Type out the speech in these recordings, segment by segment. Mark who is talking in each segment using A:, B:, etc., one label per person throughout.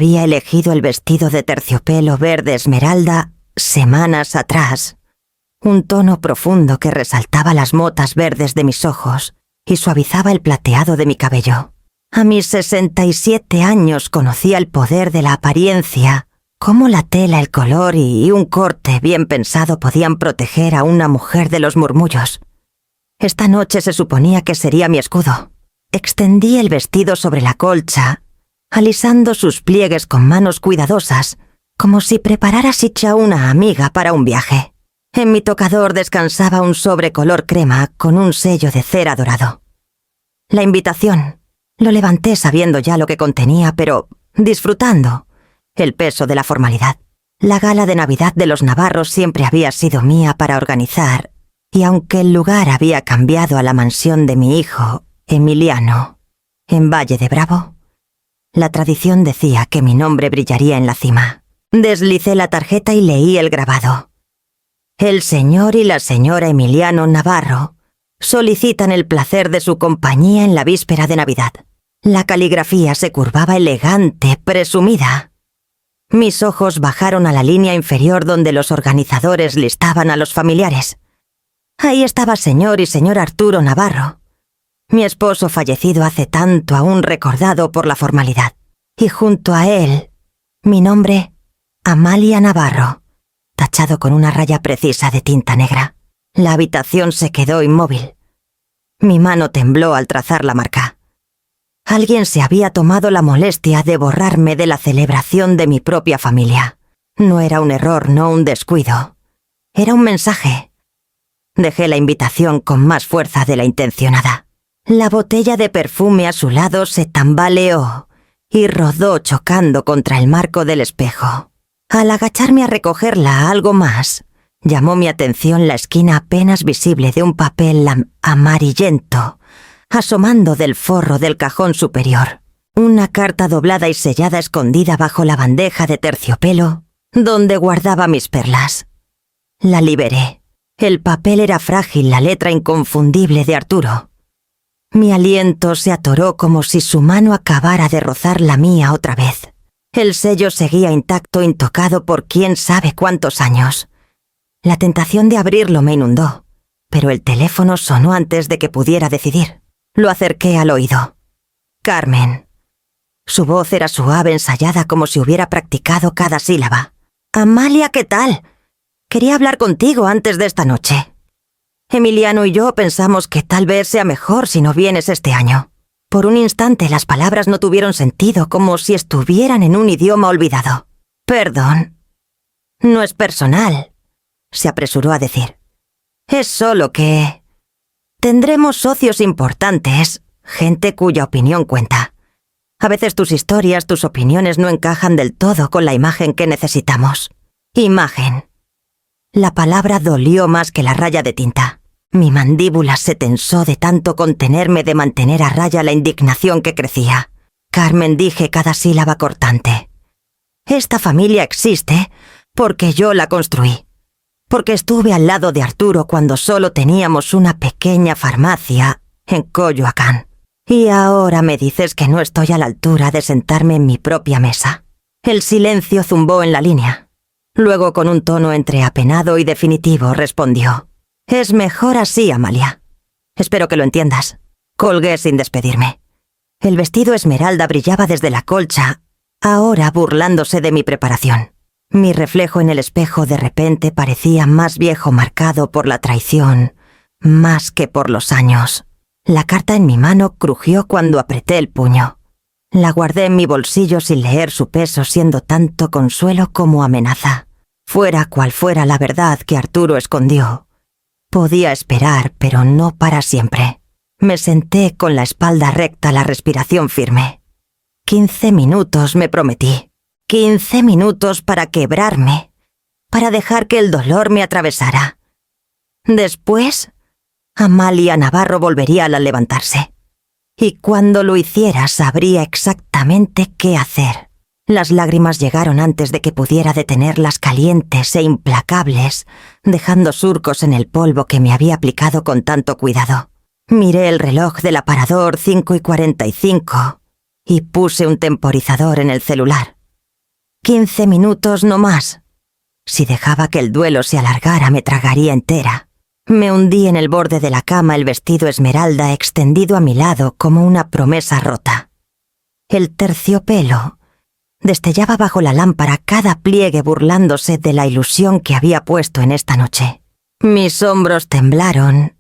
A: había elegido el vestido de terciopelo verde esmeralda semanas atrás. Un tono profundo que resaltaba las motas verdes de mis ojos y suavizaba el plateado de mi cabello. A mis 67 años conocía el poder de la apariencia, cómo la tela, el color y un corte bien pensado podían proteger a una mujer de los murmullos. Esta noche se suponía que sería mi escudo. Extendí el vestido sobre la colcha, alisando sus pliegues con manos cuidadosas, como si preparara Sicha una amiga para un viaje. En mi tocador descansaba un sobre color crema con un sello de cera dorado. La invitación. Lo levanté sabiendo ya lo que contenía, pero disfrutando el peso de la formalidad. La gala de Navidad de los Navarros siempre había sido mía para organizar, y aunque el lugar había cambiado a la mansión de mi hijo, Emiliano, en Valle de Bravo, la tradición decía que mi nombre brillaría en la cima. Deslicé la tarjeta y leí el grabado. El señor y la señora Emiliano Navarro solicitan el placer de su compañía en la víspera de Navidad. La caligrafía se curvaba elegante, presumida. Mis ojos bajaron a la línea inferior donde los organizadores listaban a los familiares. Ahí estaba señor y señor Arturo Navarro, mi esposo fallecido hace tanto, aún recordado por la formalidad. Y junto a él, mi nombre, Amalia Navarro, tachado con una raya precisa de tinta negra. La habitación se quedó inmóvil. Mi mano tembló al trazar la marca. Alguien se había tomado la molestia de borrarme de la celebración de mi propia familia. No era un error, no un descuido. Era un mensaje. Dejé la invitación con más fuerza de la intencionada. La botella de perfume a su lado se tambaleó y rodó chocando contra el marco del espejo. Al agacharme a recogerla algo más, llamó mi atención la esquina apenas visible de un papel amarillento, asomando del forro del cajón superior. Una carta doblada y sellada escondida bajo la bandeja de terciopelo, donde guardaba mis perlas. La liberé. El papel era frágil, la letra inconfundible de Arturo. Mi aliento se atoró como si su mano acabara de rozar la mía otra vez. El sello seguía intacto, intocado por quién sabe cuántos años. La tentación de abrirlo me inundó, pero el teléfono sonó antes de que pudiera decidir. Lo acerqué al oído. Carmen. Su voz era suave, ensayada, como si hubiera practicado cada sílaba. Amalia, ¿qué tal? Quería hablar contigo antes de esta noche. Emiliano y yo pensamos que tal vez sea mejor si no vienes este año. Por un instante las palabras no tuvieron sentido, como si estuvieran en un idioma olvidado. Perdón. No es personal, se apresuró a decir. Es solo que tendremos socios importantes, gente cuya opinión cuenta. A veces tus historias, tus opiniones no encajan del todo con la imagen que necesitamos. Imagen. La palabra dolió más que la raya de tinta. Mi mandíbula se tensó de tanto contenerme, de mantener a raya la indignación que crecía. Carmen, dije cada sílaba cortante. Esta familia existe porque yo la construí. Porque estuve al lado de Arturo cuando solo teníamos una pequeña farmacia en Coyoacán. Y ahora me dices que no estoy a la altura de sentarme en mi propia mesa. El silencio zumbó en la línea. Luego, con un tono entre apenado y definitivo, respondió. Es mejor así, Amalia. Espero que lo entiendas. Colgué sin despedirme. El vestido esmeralda brillaba desde la colcha, ahora burlándose de mi preparación. Mi reflejo en el espejo de repente parecía más viejo, marcado por la traición, más que por los años. La carta en mi mano crujió cuando apreté el puño. La guardé en mi bolsillo sin leer su peso, siendo tanto consuelo como amenaza. Fuera cual fuera la verdad que Arturo escondió, podía esperar, pero no para siempre. Me senté con la espalda recta, la respiración firme. 15 minutos me prometí. 15 minutos para quebrarme, para dejar que el dolor me atravesara. Después, Amalia Navarro volvería a levantarse. Y cuando lo hiciera sabría exactamente qué hacer. Las lágrimas llegaron antes de que pudiera detenerlas, calientes e implacables, dejando surcos en el polvo que me había aplicado con tanto cuidado. Miré el reloj del aparador, 5:45, y puse un temporizador en el celular. 15 minutos no más. Si dejaba que el duelo se alargara, me tragaría entera. Me hundí en el borde de la cama, el vestido esmeralda extendido a mi lado como una promesa rota. El terciopelo destellaba bajo la lámpara, cada pliegue burlándose de la ilusión que había puesto en esta noche. Mis hombros temblaron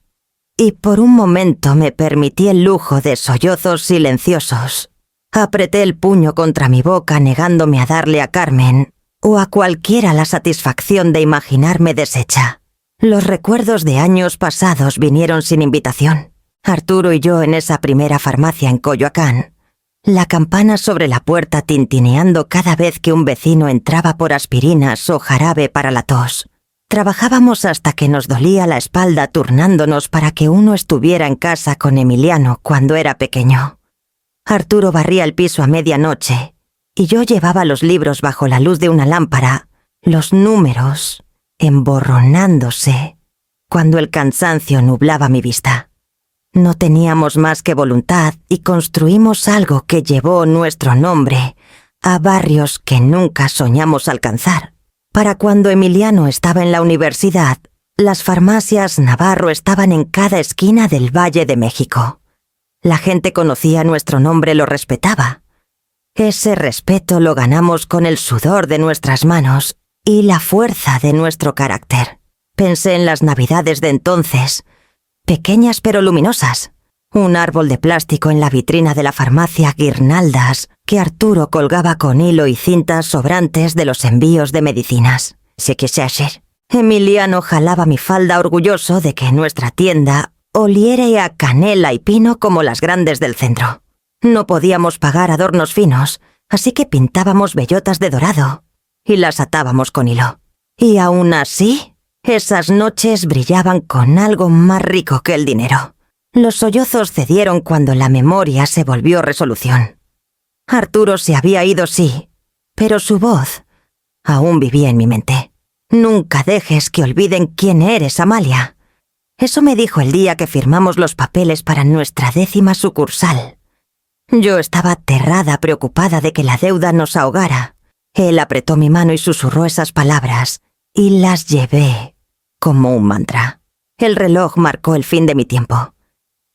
A: y por un momento me permití el lujo de sollozos silenciosos. Apreté el puño contra mi boca, negándome a darle a Carmen o a cualquiera la satisfacción de imaginarme deshecha. Los recuerdos de años pasados vinieron sin invitación. Arturo y yo en esa primera farmacia en Coyoacán. La campana sobre la puerta tintineando cada vez que un vecino entraba por aspirinas o jarabe para la tos. Trabajábamos hasta que nos dolía la espalda turnándonos para que uno estuviera en casa con Emiliano cuando era pequeño. Arturo barría el piso a medianoche y yo llevaba los libros bajo la luz de una lámpara, los números emborronándose cuando el cansancio nublaba mi vista. No teníamos más que voluntad y construimos algo que llevó nuestro nombre a barrios que nunca soñamos alcanzar. Para cuando Emiliano estaba en la universidad, las farmacias Navarro estaban en cada esquina del Valle de México. La gente conocía nuestro nombre, lo respetaba. Ese respeto lo ganamos con el sudor de nuestras manos y la fuerza de nuestro carácter. Pensé en las navidades de entonces, pequeñas pero luminosas. Un árbol de plástico en la vitrina de la farmacia, guirnaldas que Arturo colgaba con hilo y cintas sobrantes de los envíos de medicinas. Emiliano jalaba mi falda orgulloso de que nuestra tienda oliere a canela y pino como las grandes del centro. No podíamos pagar adornos finos, así que pintábamos bellotas de dorado y las atábamos con hilo. Y aún así, esas noches brillaban con algo más rico que el dinero. Los sollozos cedieron cuando la memoria se volvió resolución. Arturo se había ido, sí, pero su voz aún vivía en mi mente. Nunca dejes que olviden quién eres, Amalia. Eso me dijo el día que firmamos los papeles para nuestra 10ª sucursal. Yo estaba aterrada, preocupada de que la deuda nos ahogara. Él apretó mi mano y susurró esas palabras, y las llevé como un mantra. El reloj marcó el fin de mi tiempo.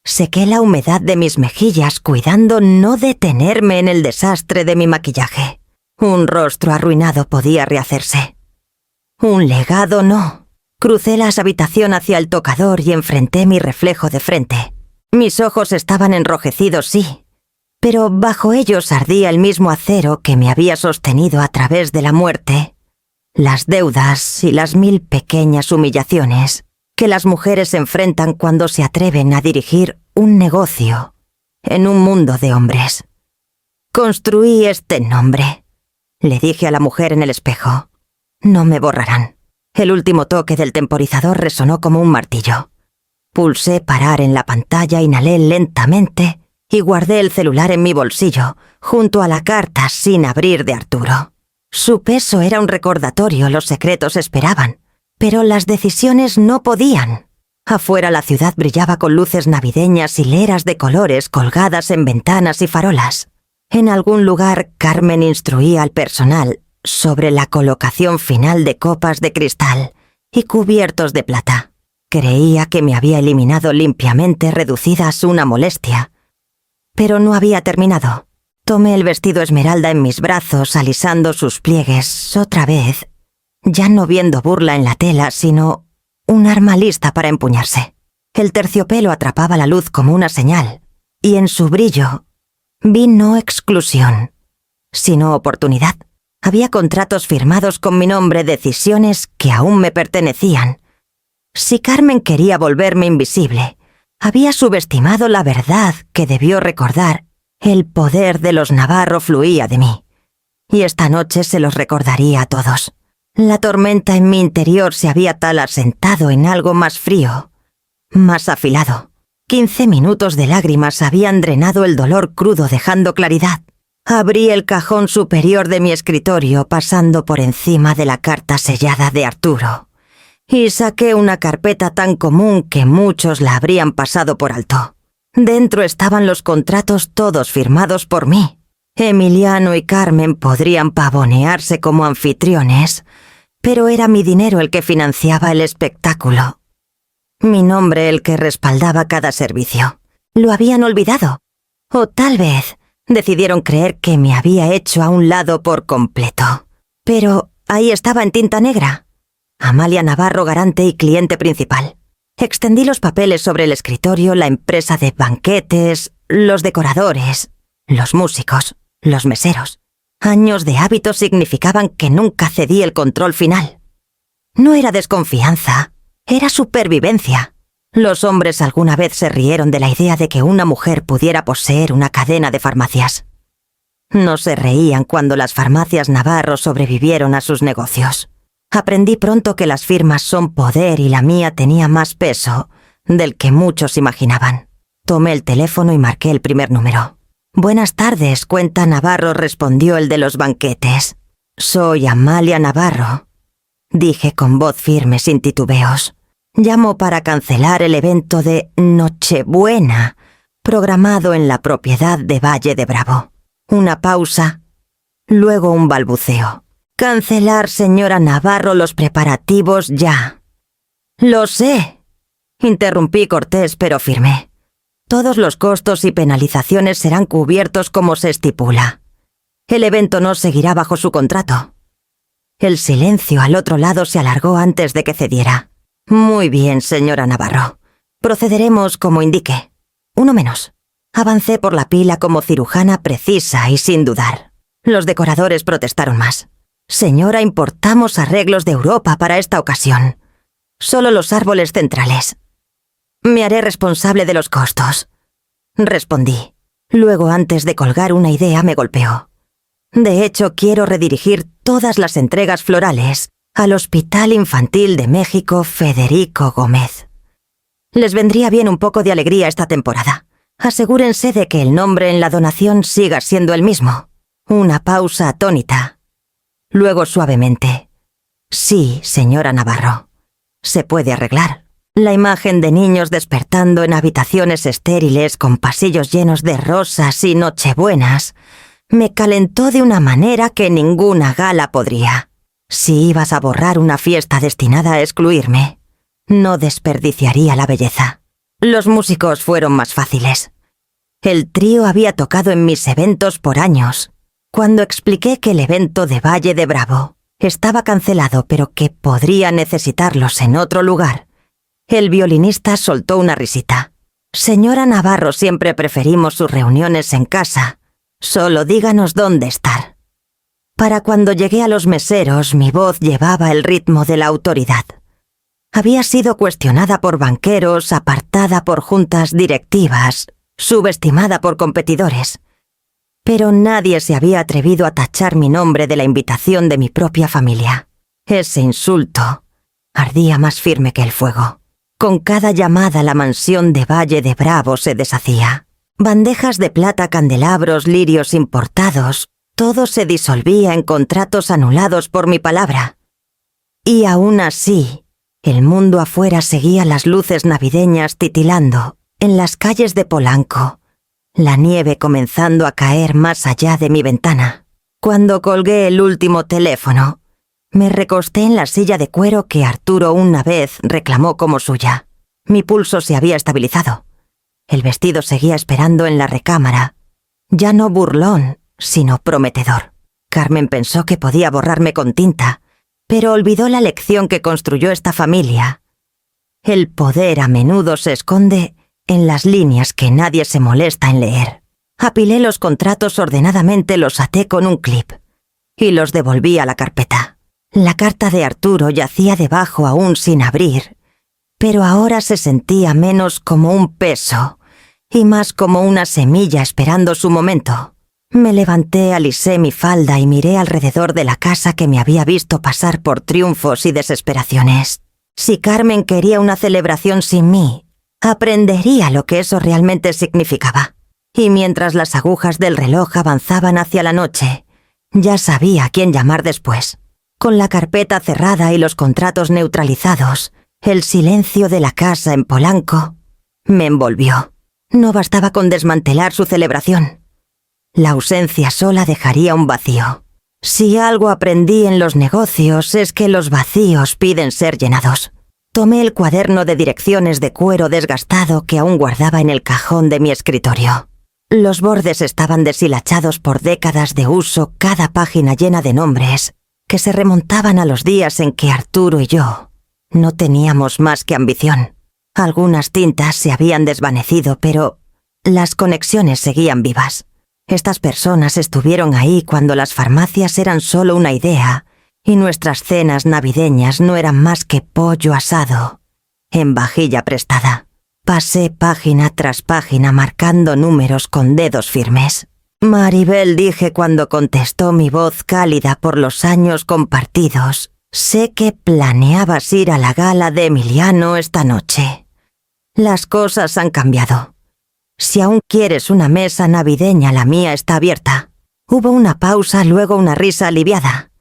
A: Sequé la humedad de mis mejillas, cuidando no detenerme en el desastre de mi maquillaje. Un rostro arruinado podía rehacerse. Un legado no. Crucé la habitación hacia el tocador y enfrenté mi reflejo de frente. Mis ojos estaban enrojecidos, sí, pero bajo ellos ardía el mismo acero que me había sostenido a través de la muerte, las deudas y las 1000 pequeñas humillaciones que las mujeres enfrentan cuando se atreven a dirigir un negocio en un mundo de hombres. Construí este nombre, le dije a la mujer en el espejo. No me borrarán. El último toque del temporizador resonó como un martillo. Pulsé parar en la pantalla, inhalé lentamente y guardé el celular en mi bolsillo, junto a la carta sin abrir de Arturo. Su peso era un recordatorio, los secretos esperaban, pero las decisiones no podían. Afuera la ciudad brillaba con luces navideñas, hileras de colores colgadas en ventanas y farolas. En algún lugar Carmen instruía al personal sobre la colocación final de copas de cristal y cubiertos de plata. Creía que me había eliminado limpiamente, reducidas una molestia. Pero no había terminado. Tomé el vestido esmeralda en mis brazos, alisando sus pliegues otra vez, ya no viendo burla en la tela, sino un arma lista para empuñarse. El terciopelo atrapaba la luz como una señal, y en su brillo vi no exclusión, sino oportunidad. Había contratos firmados con mi nombre, decisiones que aún me pertenecían. Si Carmen quería volverme invisible, había subestimado la verdad que debió recordar. El poder de los Navarro fluía de mí, y esta noche se los recordaría a todos. La tormenta en mi interior se había tal asentado en algo más frío, más afilado. 15 minutos de lágrimas habían drenado el dolor crudo, dejando claridad. Abrí el cajón superior de mi escritorio, pasando por encima de la carta sellada de Arturo, y saqué una carpeta tan común que muchos la habrían pasado por alto. Dentro estaban los contratos, todos firmados por mí. Emiliano y Carmen podrían pavonearse como anfitriones, pero era mi dinero el que financiaba el espectáculo. Mi nombre el que respaldaba cada servicio. ¿Lo habían olvidado? O tal vez decidieron creer que me había hecho a un lado por completo. Pero ahí estaba en tinta negra. Amalia Navarro, garante y cliente principal. Extendí los papeles sobre el escritorio, la empresa de banquetes, los decoradores, los músicos, los meseros. Años de hábito significaban que nunca cedí el control final. No era desconfianza, era supervivencia. Los hombres alguna vez se rieron de la idea de que una mujer pudiera poseer una cadena de farmacias. No se reían cuando las farmacias Navarro sobrevivieron a sus negocios. Aprendí pronto que las firmas son poder y la mía tenía más peso del que muchos imaginaban. Tomé el teléfono y marqué el primer número. «Buenas tardes, cuenta Navarro», respondió el de los banquetes. «Soy Amalia Navarro», dije con voz firme sin titubeos. «Llamo para cancelar el evento de Nochebuena, programado en la propiedad de Valle de Bravo». Una pausa, luego un balbuceo. «Cancelar, señora Navarro, los preparativos ya». «Lo sé», interrumpí cortés pero firme. «Todos los costos y penalizaciones serán cubiertos como se estipula. El evento no seguirá bajo su contrato». El silencio al otro lado se alargó antes de que cediera. «Muy bien, señora Navarro. Procederemos como indique. Uno menos». Avancé por la pila como cirujana precisa y sin dudar. Los decoradores protestaron más. «Señora, importamos arreglos de Europa para esta ocasión. Solo los árboles centrales». «Me haré responsable de los costos», respondí. Luego, antes de colgar, una idea me golpeó. «De hecho, quiero redirigir todas las entregas florales al Hospital Infantil de México Federico Gómez. Les vendría bien un poco de alegría esta temporada. Asegúrense de que el nombre en la donación siga siendo el mismo». Una pausa atónita. Luego suavemente. «Sí, señora Navarro. Se puede arreglar». La imagen de niños despertando en habitaciones estériles con pasillos llenos de rosas y nochebuenas me calentó de una manera que ninguna gala podría. Si ibas a borrar una fiesta destinada a excluirme, no desperdiciaría la belleza. Los músicos fueron más fáciles. El trío había tocado en mis eventos por años. Cuando expliqué que el evento de Valle de Bravo estaba cancelado pero que podría necesitarlos en otro lugar, el violinista soltó una risita. «Señora Navarro, siempre preferimos sus reuniones en casa. Solo díganos dónde estar». Para cuando llegué a los meseros, mi voz llevaba el ritmo de la autoridad. Había sido cuestionada por banqueros, apartada por juntas directivas, subestimada por competidores. Pero nadie se había atrevido a tachar mi nombre de la invitación de mi propia familia. Ese insulto ardía más firme que el fuego. Con cada llamada la mansión de Valle de Bravo se deshacía. Bandejas de plata, candelabros, lirios importados, todo se disolvía en contratos anulados por mi palabra. Y aún así, el mundo afuera seguía las luces navideñas titilando en las calles de Polanco, la nieve comenzando a caer más allá de mi ventana. Cuando colgué el último teléfono, me recosté en la silla de cuero que Arturo una vez reclamó como suya. Mi pulso se había estabilizado. El vestido seguía esperando en la recámara, ya no burlón, sino prometedor. Carmen pensó que podía borrarme con tinta, pero olvidó la lección que construyó esta familia. El poder a menudo se esconde en las líneas que nadie se molesta en leer. Apilé los contratos ordenadamente, los até con un clip y los devolví a la carpeta. La carta de Arturo yacía debajo aún sin abrir, pero ahora se sentía menos como un peso y más como una semilla esperando su momento. Me levanté, alisé mi falda y miré alrededor de la casa que me había visto pasar por triunfos y desesperaciones. Si Carmen quería una celebración sin mí, aprendería lo que eso realmente significaba. Y mientras las agujas del reloj avanzaban hacia la noche, ya sabía a quién llamar después. Con la carpeta cerrada y los contratos neutralizados, el silencio de la casa en Polanco me envolvió. No bastaba con desmantelar su celebración. La ausencia sola dejaría un vacío. Si algo aprendí en los negocios es que los vacíos piden ser llenados. Tomé el cuaderno de direcciones de cuero desgastado que aún guardaba en el cajón de mi escritorio. Los bordes estaban deshilachados por décadas de uso, cada página llena de nombres que se remontaban a los días en que Arturo y yo no teníamos más que ambición. Algunas tintas se habían desvanecido, pero las conexiones seguían vivas. Estas personas estuvieron ahí cuando las farmacias eran solo una idea y nuestras cenas navideñas no eran más que pollo asado en vajilla prestada. Pasé página tras página marcando números con dedos firmes. Maribel, dije cuando contestó mi voz cálida por los años compartidos. Sé que planeabas ir a la gala de Emiliano esta noche. Las cosas han cambiado. Si aún quieres una mesa navideña, la mía está abierta. Hubo una pausa, luego una risa aliviada.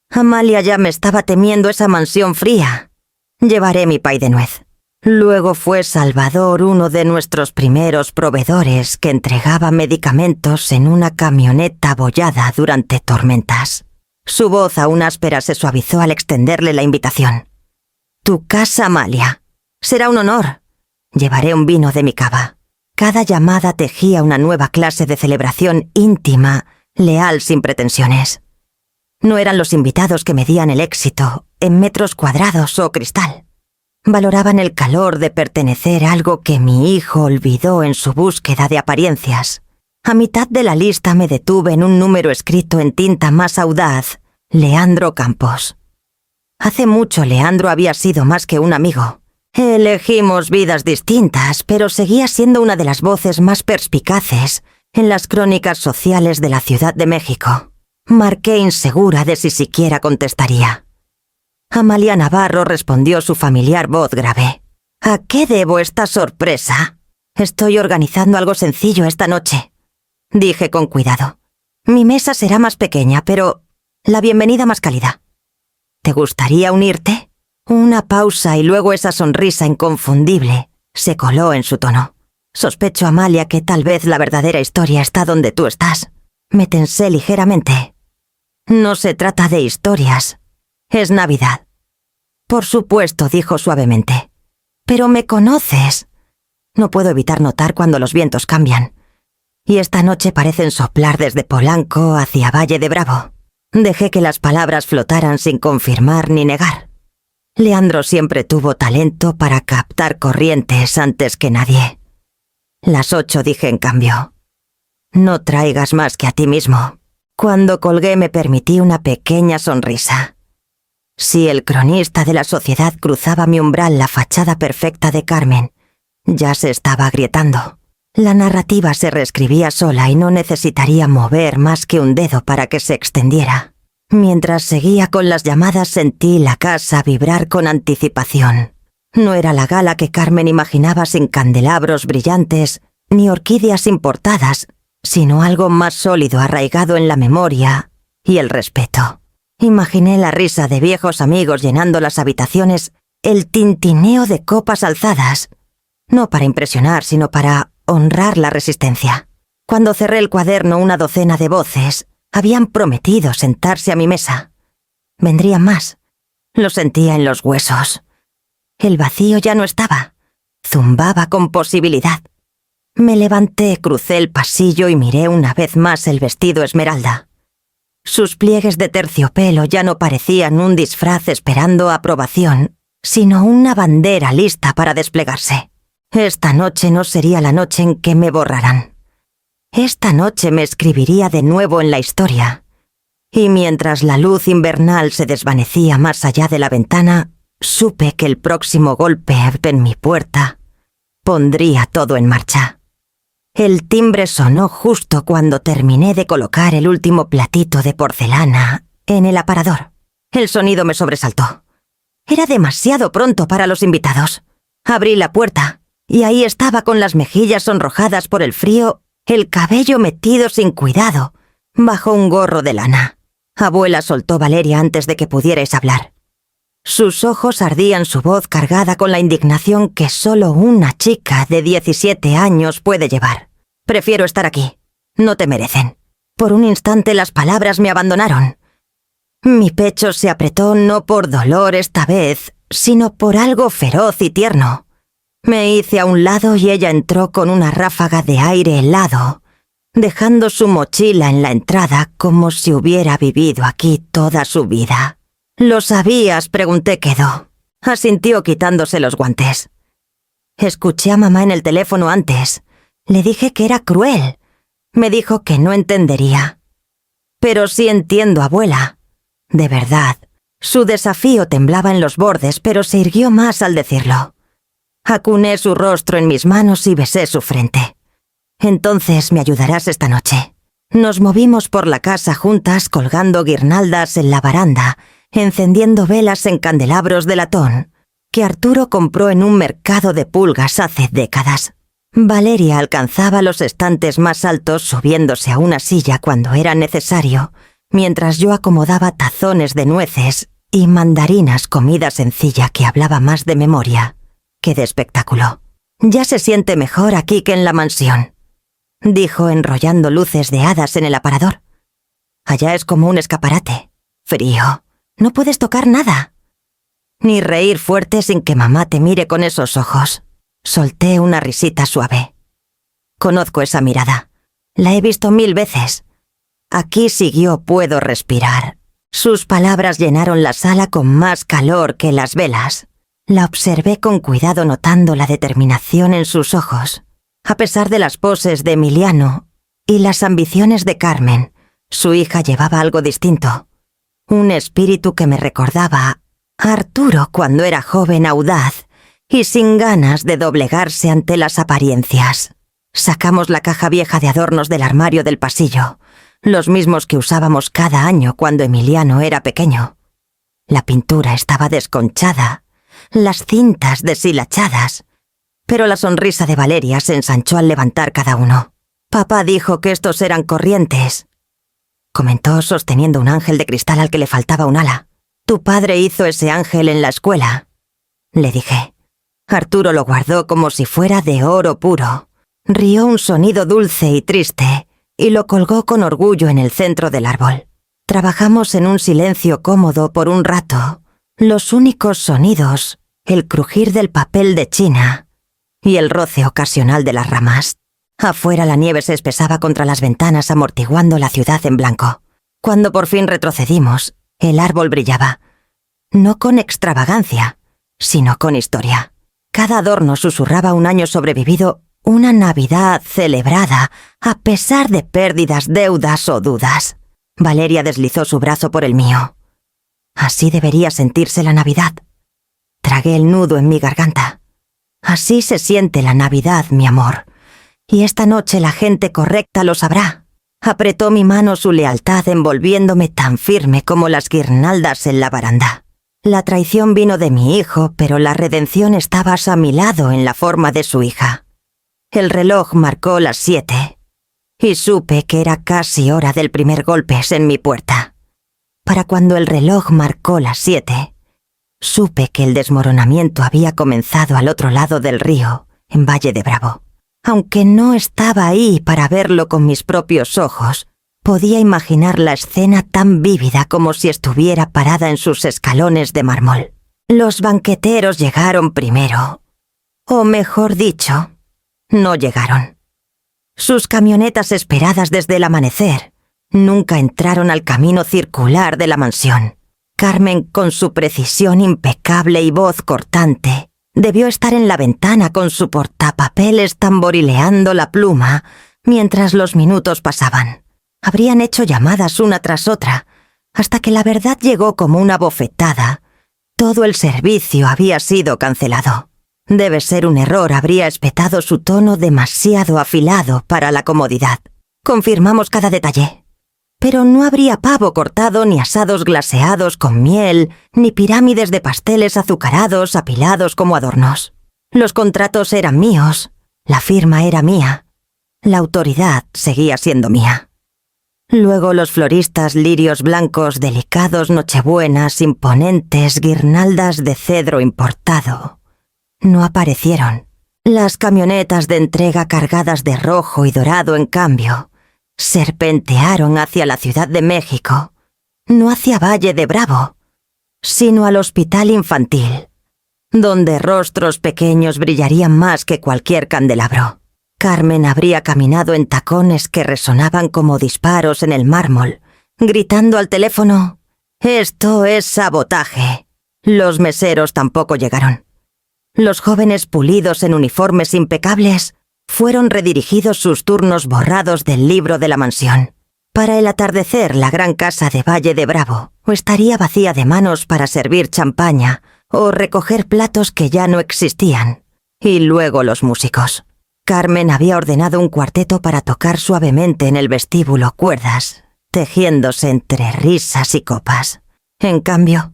A: Amalia ya me estaba temiendo esa mansión fría. Llevaré mi pay de nuez. Luego fue Salvador, uno de nuestros primeros proveedores, que entregaba medicamentos en una camioneta abollada durante tormentas. Su voz aún áspera se suavizó al extenderle la invitación. Tu casa, Amalia. Será un honor. Llevaré un vino de mi cava. Cada llamada tejía una nueva clase de celebración íntima, leal sin pretensiones. No eran los invitados que medían el éxito en metros cuadrados o cristal. Valoraban el calor de pertenecer a algo que mi hijo olvidó en su búsqueda de apariencias. A mitad de la lista me detuve en un número escrito en tinta más audaz: Leandro Campos. Hace mucho Leandro había sido más que un amigo. Elegimos vidas distintas, pero seguía siendo una de las voces más perspicaces en las crónicas sociales de la Ciudad de México. Marqué insegura de si siquiera contestaría. Amalia Navarro respondió su familiar voz grave. ¿A qué debo esta sorpresa? Estoy organizando algo sencillo esta noche. Dije con cuidado. Mi mesa será más pequeña, pero la bienvenida más cálida. ¿Te gustaría unirte? Una pausa y luego esa sonrisa inconfundible se coló en su tono. Sospecho, Amalia, que tal vez la verdadera historia está donde tú estás. Me tensé ligeramente. No se trata de historias. Es Navidad. Por supuesto, dijo suavemente. Pero me conoces. No puedo evitar notar cuando los vientos cambian. Y esta noche parecen soplar desde Polanco hacia Valle de Bravo. Dejé que las palabras flotaran sin confirmar ni negar. Leandro siempre tuvo talento para captar corrientes antes que nadie. Las 8, dije en cambio. No traigas más que a ti mismo. Cuando colgué me permití una pequeña sonrisa. Si el cronista de la sociedad cruzaba mi umbral, la fachada perfecta de Carmen ya se estaba agrietando. La narrativa se reescribía sola y no necesitaría mover más que un dedo para que se extendiera. Mientras seguía con las llamadas sentí la casa vibrar con anticipación. No era la gala que Carmen imaginaba sin candelabros brillantes ni orquídeas importadas, sino algo más sólido arraigado en la memoria y el respeto. Imaginé la risa de viejos amigos llenando las habitaciones, el tintineo de copas alzadas, no para impresionar, sino para honrar la resistencia. Cuando cerré el cuaderno, una docena de voces habían prometido sentarse a mi mesa. Vendrían más. Lo sentía en los huesos. El vacío ya no estaba. Zumbaba con posibilidad. Me levanté, crucé el pasillo y miré una vez más el vestido esmeralda. Sus pliegues de terciopelo ya no parecían un disfraz esperando aprobación, sino una bandera lista para desplegarse. Esta noche no sería la noche en que me borraran. Esta noche me escribiría de nuevo en la historia. Y mientras la luz invernal se desvanecía más allá de la ventana, supe que el próximo golpe en mi puerta pondría todo en marcha. El timbre sonó justo cuando terminé de colocar el último platito de porcelana en el aparador. El sonido me sobresaltó. Era demasiado pronto para los invitados. Abrí la puerta y ahí estaba con las mejillas sonrojadas por el frío, el cabello metido sin cuidado bajo un gorro de lana. Abuela, soltó Valeria antes de que pudierais hablar. Sus ojos ardían, su voz cargada con la indignación que solo una chica de 17 años puede llevar. Prefiero estar aquí. No te merecen. Por un instante las palabras me abandonaron. Mi pecho se apretó no por dolor esta vez, sino por algo feroz y tierno. Me hice a un lado y ella entró con una ráfaga de aire helado, dejando su mochila en la entrada como si hubiera vivido aquí toda su vida. «¿Lo sabías?», pregunté quedo. Asintió quitándose los guantes. Escuché a mamá en el teléfono antes. Le dije que era cruel. Me dijo que no entendería. «Pero sí entiendo, abuela». De verdad, su desafío temblaba en los bordes, pero se irguió más al decirlo. Acuné su rostro en mis manos y besé su frente. «Entonces me ayudarás esta noche». Nos movimos por la casa juntas colgando guirnaldas en la baranda, encendiendo velas en candelabros de latón, que Arturo compró en un mercado de pulgas hace décadas. Valeria alcanzaba los estantes más altos subiéndose a una silla cuando era necesario, mientras yo acomodaba tazones de nueces y mandarinas, comida sencilla que hablaba más de memoria que de espectáculo. «Ya se siente mejor aquí que en la mansión», dijo enrollando luces de hadas en el aparador. «Allá es como un escaparate. Frío. No puedes tocar nada. Ni reír fuerte sin que mamá te mire con esos ojos». Solté una risita suave. Conozco esa mirada. La he visto 1000 veces. Aquí siguió «puedo respirar». Sus palabras llenaron la sala con más calor que las velas. La observé con cuidado notando la determinación en sus ojos. A pesar de las poses de Emiliano y las ambiciones de Carmen, su hija llevaba algo distinto. Un espíritu que me recordaba a Arturo cuando era joven, audaz y sin ganas de doblegarse ante las apariencias. Sacamos la caja vieja de adornos del armario del pasillo, los mismos que usábamos cada año cuando Emiliano era pequeño. La pintura estaba desconchada, las cintas deshilachadas, pero la sonrisa de Valeria se ensanchó al levantar cada uno. «Papá dijo que estos eran corrientes», comentó sosteniendo un ángel de cristal al que le faltaba un ala. «Tu padre hizo ese ángel en la escuela», le dije. Arturo lo guardó como si fuera de oro puro. Rió un sonido dulce y triste y lo colgó con orgullo en el centro del árbol. Trabajamos en un silencio cómodo por un rato. Los únicos sonidos, el crujir del papel de China y el roce ocasional de las ramas. Afuera la nieve se espesaba contra las ventanas amortiguando la ciudad en blanco. Cuando por fin retrocedimos, el árbol brillaba. No con extravagancia, sino con historia. Cada adorno susurraba un año sobrevivido, una Navidad celebrada, a pesar de pérdidas, deudas o dudas. Valeria deslizó su brazo por el mío. Así debería sentirse la Navidad. Tragué el nudo en mi garganta. Así se siente la Navidad, mi amor. Y esta noche la gente correcta lo sabrá. Apretó mi mano su lealtad envolviéndome tan firme como las guirnaldas en la baranda. La traición vino de mi hijo, pero la redención estaba a mi lado en la forma de su hija. El reloj marcó las 7 y supe que era casi hora del primer golpe en mi puerta. Para cuando el reloj marcó las 7, supe que el desmoronamiento había comenzado al otro lado del río, en Valle de Bravo. Aunque no estaba ahí para verlo con mis propios ojos, podía imaginar la escena tan vívida como si estuviera parada en sus escalones de mármol. Los banqueteros llegaron primero, o mejor dicho, no llegaron. Sus camionetas esperadas desde el amanecer nunca entraron al camino circular de la mansión. Carmen, con su precisión impecable y voz cortante, debió estar en la ventana con su portapapeles tamborileando la pluma mientras los minutos pasaban. Habrían hecho llamadas una tras otra, hasta que la verdad llegó como una bofetada. Todo el servicio había sido cancelado. Debe ser un error, habría espetado su tono demasiado afilado para la comodidad. Confirmamos cada detalle. Pero no habría pavo cortado, ni asados glaseados con miel, ni pirámides de pasteles azucarados apilados como adornos. Los contratos eran míos, la firma era mía, la autoridad seguía siendo mía. Luego los floristas, lirios blancos, delicados, nochebuenas, imponentes, guirnaldas de cedro importado. No aparecieron. Las camionetas de entrega cargadas de rojo y dorado, en cambio, serpentearon hacia la Ciudad de México, no hacia Valle de Bravo, sino al hospital infantil, donde rostros pequeños brillarían más que cualquier candelabro. Carmen habría caminado en tacones que resonaban como disparos en el mármol, gritando al teléfono: «¡Esto es sabotaje!». Los meseros tampoco llegaron. Los jóvenes pulidos en uniformes impecables fueron redirigidos sus turnos borrados del libro de la mansión. Para el atardecer, la gran casa de Valle de Bravo estaría vacía de manos para servir champaña o recoger platos que ya no existían. Y luego los músicos. Carmen había ordenado un cuarteto para tocar suavemente en el vestíbulo cuerdas, tejiéndose entre risas y copas. En cambio,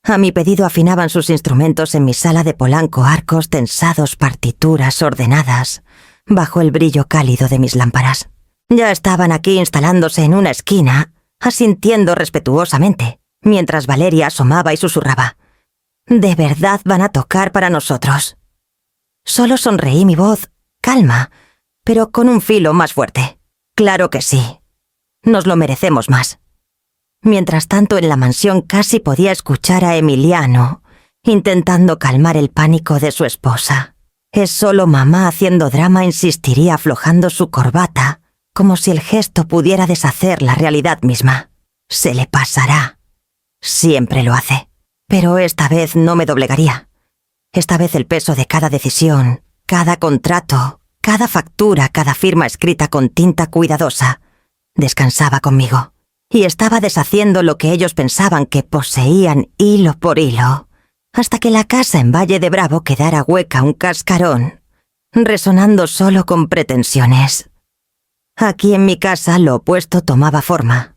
A: a mi pedido afinaban sus instrumentos en mi sala de Polanco arcos tensados, partituras ordenadas, bajo el brillo cálido de mis lámparas. Ya estaban aquí instalándose en una esquina, asintiendo respetuosamente, mientras Valeria asomaba y susurraba: «¿De verdad van a tocar para nosotros?». Solo sonreí, mi voz calma, pero con un filo más fuerte. «Claro que sí. Nos lo merecemos más». Mientras tanto, en la mansión casi podía escuchar a Emiliano, intentando calmar el pánico de su esposa. Es solo mamá haciendo drama, insistiría aflojando su corbata, como si el gesto pudiera deshacer la realidad misma. Se le pasará. Siempre lo hace. Pero esta vez no me doblegaría. Esta vez el peso de cada decisión, cada contrato, cada factura, cada firma escrita con tinta cuidadosa, descansaba conmigo. Y estaba deshaciendo lo que ellos pensaban que poseían hilo por hilo, hasta que la casa en Valle de Bravo quedara hueca, un cascarón, resonando solo con pretensiones. Aquí en mi casa lo opuesto tomaba forma.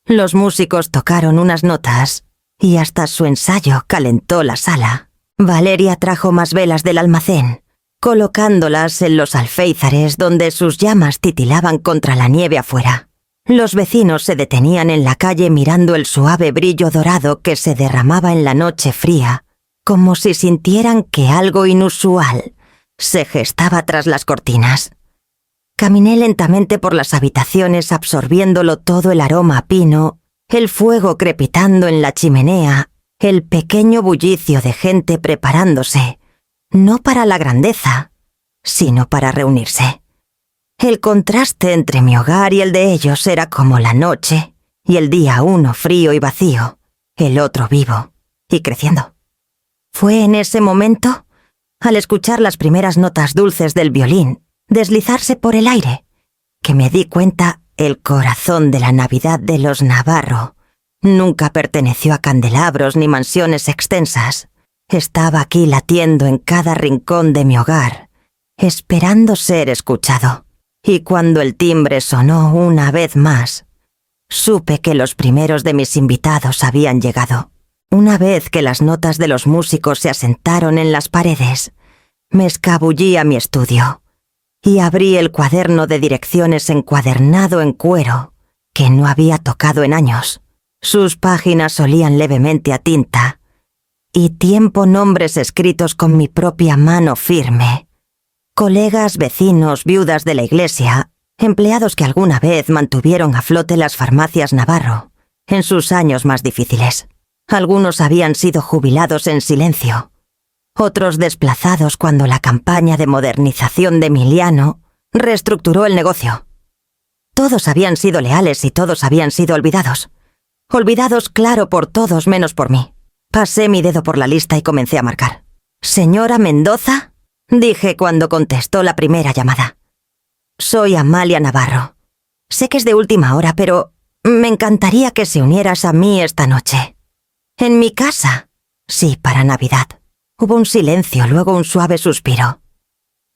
A: Los músicos tocaron unas notas y hasta su ensayo calentó la sala. Valeria trajo más velas del almacén, colocándolas en los alféizares donde sus llamas titilaban contra la nieve afuera. Los vecinos se detenían en la calle mirando el suave brillo dorado que se derramaba en la noche fría, como si sintieran que algo inusual se gestaba tras las cortinas. Caminé lentamente por las habitaciones absorbiéndolo todo: el aroma a pino, el fuego crepitando en la chimenea, el pequeño bullicio de gente preparándose, no para la grandeza, sino para reunirse. El contraste entre mi hogar y el de ellos era como la noche y el día, uno frío y vacío, el otro vivo y creciendo. Fue en ese momento, al escuchar las primeras notas dulces del violín deslizarse por el aire, que me di cuenta: el corazón de la Navidad de los Navarro nunca perteneció a candelabros ni mansiones extensas. Estaba aquí latiendo en cada rincón de mi hogar, esperando ser escuchado. Y cuando el timbre sonó una vez más, supe que los primeros de mis invitados habían llegado. Una vez que las notas de los músicos se asentaron en las paredes, me escabullí a mi estudio y abrí el cuaderno de direcciones encuadernado en cuero que no había tocado en años. Sus páginas olían levemente a tinta y tiempo nombres escritos con mi propia mano firme. Colegas, vecinos, viudas de la iglesia, empleados que alguna vez mantuvieron a flote las farmacias Navarro en sus años más difíciles. Algunos habían sido jubilados en silencio, otros desplazados cuando la campaña de modernización de Emiliano reestructuró el negocio. Todos habían sido leales y todos habían sido olvidados. Olvidados, claro, por todos menos por mí. Pasé mi dedo por la lista y comencé a marcar. «¿Señora Mendoza?», dije cuando contestó la primera llamada. «Soy Amalia Navarro. Sé que es de última hora, pero me encantaría que se unieras a mí esta noche». «¿En mi casa?». «Sí, para Navidad». Hubo un silencio, luego un suave suspiro.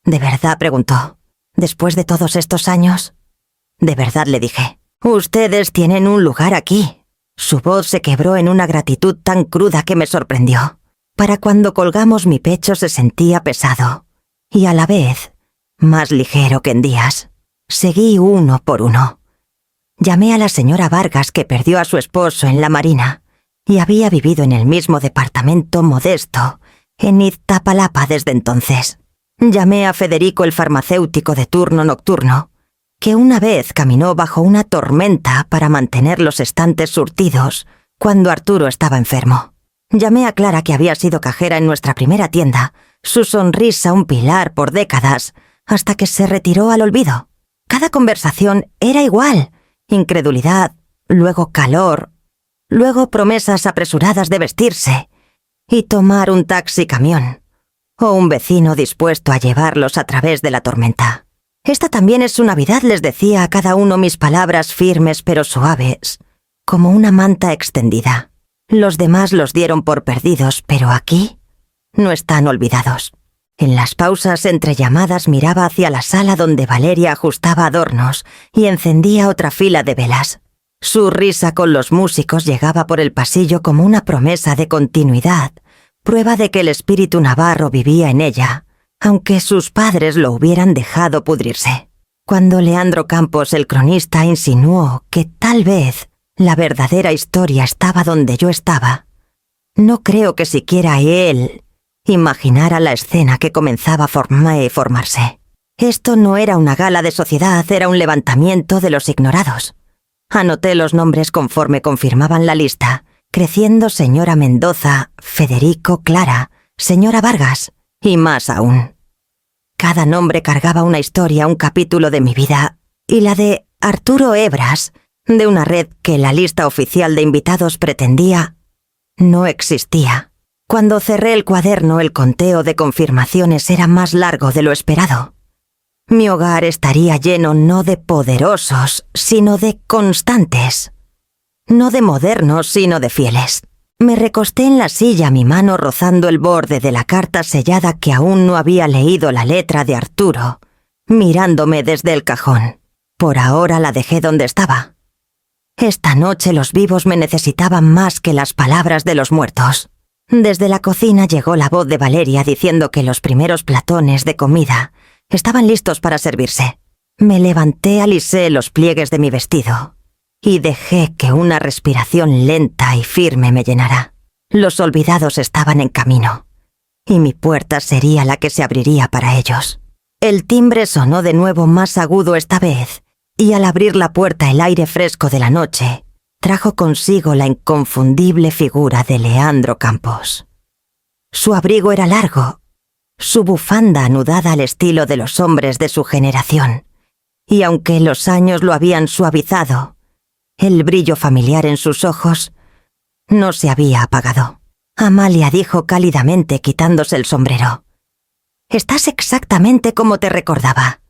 A: «¿De verdad?», preguntó. «¿Después de todos estos años?». «De verdad», le dije. «Ustedes tienen un lugar aquí». Su voz se quebró en una gratitud tan cruda que me sorprendió. Para cuando colgamos mi pecho se sentía pesado, y a la vez más ligero que en días. Seguí uno por uno. Llamé a la señora Vargas, que perdió a su esposo en la Marina, y había vivido en el mismo departamento modesto, en Iztapalapa desde entonces. Llamé a Federico, el farmacéutico de turno nocturno, que una vez caminó bajo una tormenta para mantener los estantes surtidos cuando Arturo estaba enfermo. Llamé a Clara, que había sido cajera en nuestra primera tienda, su sonrisa un pilar por décadas, hasta que se retiró al olvido. Cada conversación era igual: incredulidad, luego calor, luego promesas apresuradas de vestirse y tomar un taxi-camión, o un vecino dispuesto a llevarlos a través de la tormenta. «Esta también es su Navidad», les decía a cada uno mis palabras firmes pero suaves, como una manta extendida. Los demás los dieron por perdidos, pero aquí no están olvidados. En las pausas entre llamadas miraba hacia la sala donde Valeria ajustaba adornos y encendía otra fila de velas. Su risa con los músicos llegaba por el pasillo como una promesa de continuidad, prueba de que el espíritu navarro vivía en ella, aunque sus padres lo hubieran dejado pudrirse. Cuando Leandro Campos, el cronista, insinuó que tal vez la verdadera historia estaba donde yo estaba, no creo que siquiera él imaginara la escena que comenzaba a formarse. Esto no era una gala de sociedad, era un levantamiento de los ignorados. Anoté los nombres conforme confirmaban la lista, creciendo señora Mendoza, Federico, Clara, señora Vargas y más aún. Cada nombre cargaba una historia, un capítulo de mi vida, y la de Arturo Hebras, de una red que la lista oficial de invitados pretendía, no existía. Cuando cerré el cuaderno, el conteo de confirmaciones era más largo de lo esperado. Mi hogar estaría lleno no de poderosos, sino de constantes. No de modernos, sino de fieles. Me recosté en la silla, mi mano rozando el borde de la carta sellada que aún no había leído la letra de Arturo, mirándome desde el cajón. Por ahora la dejé donde estaba. Esta noche los vivos me necesitaban más que las palabras de los muertos. Desde la cocina llegó la voz de Valeria diciendo que los primeros platones de comida estaban listos para servirse. Me levanté, alisé los pliegues de mi vestido y dejé que una respiración lenta y firme me llenara. Los olvidados estaban en camino, y mi puerta sería la que se abriría para ellos. El timbre sonó de nuevo, más agudo esta vez, y al abrir la puerta el aire fresco de la noche trajo consigo la inconfundible figura de Leandro Campos. Su abrigo era largo, su bufanda anudada al estilo de los hombres de su generación, y aunque los años lo habían suavizado, el brillo familiar en sus ojos no se había apagado. Amalia dijo cálidamente, quitándose el sombrero: «Estás exactamente como te recordaba.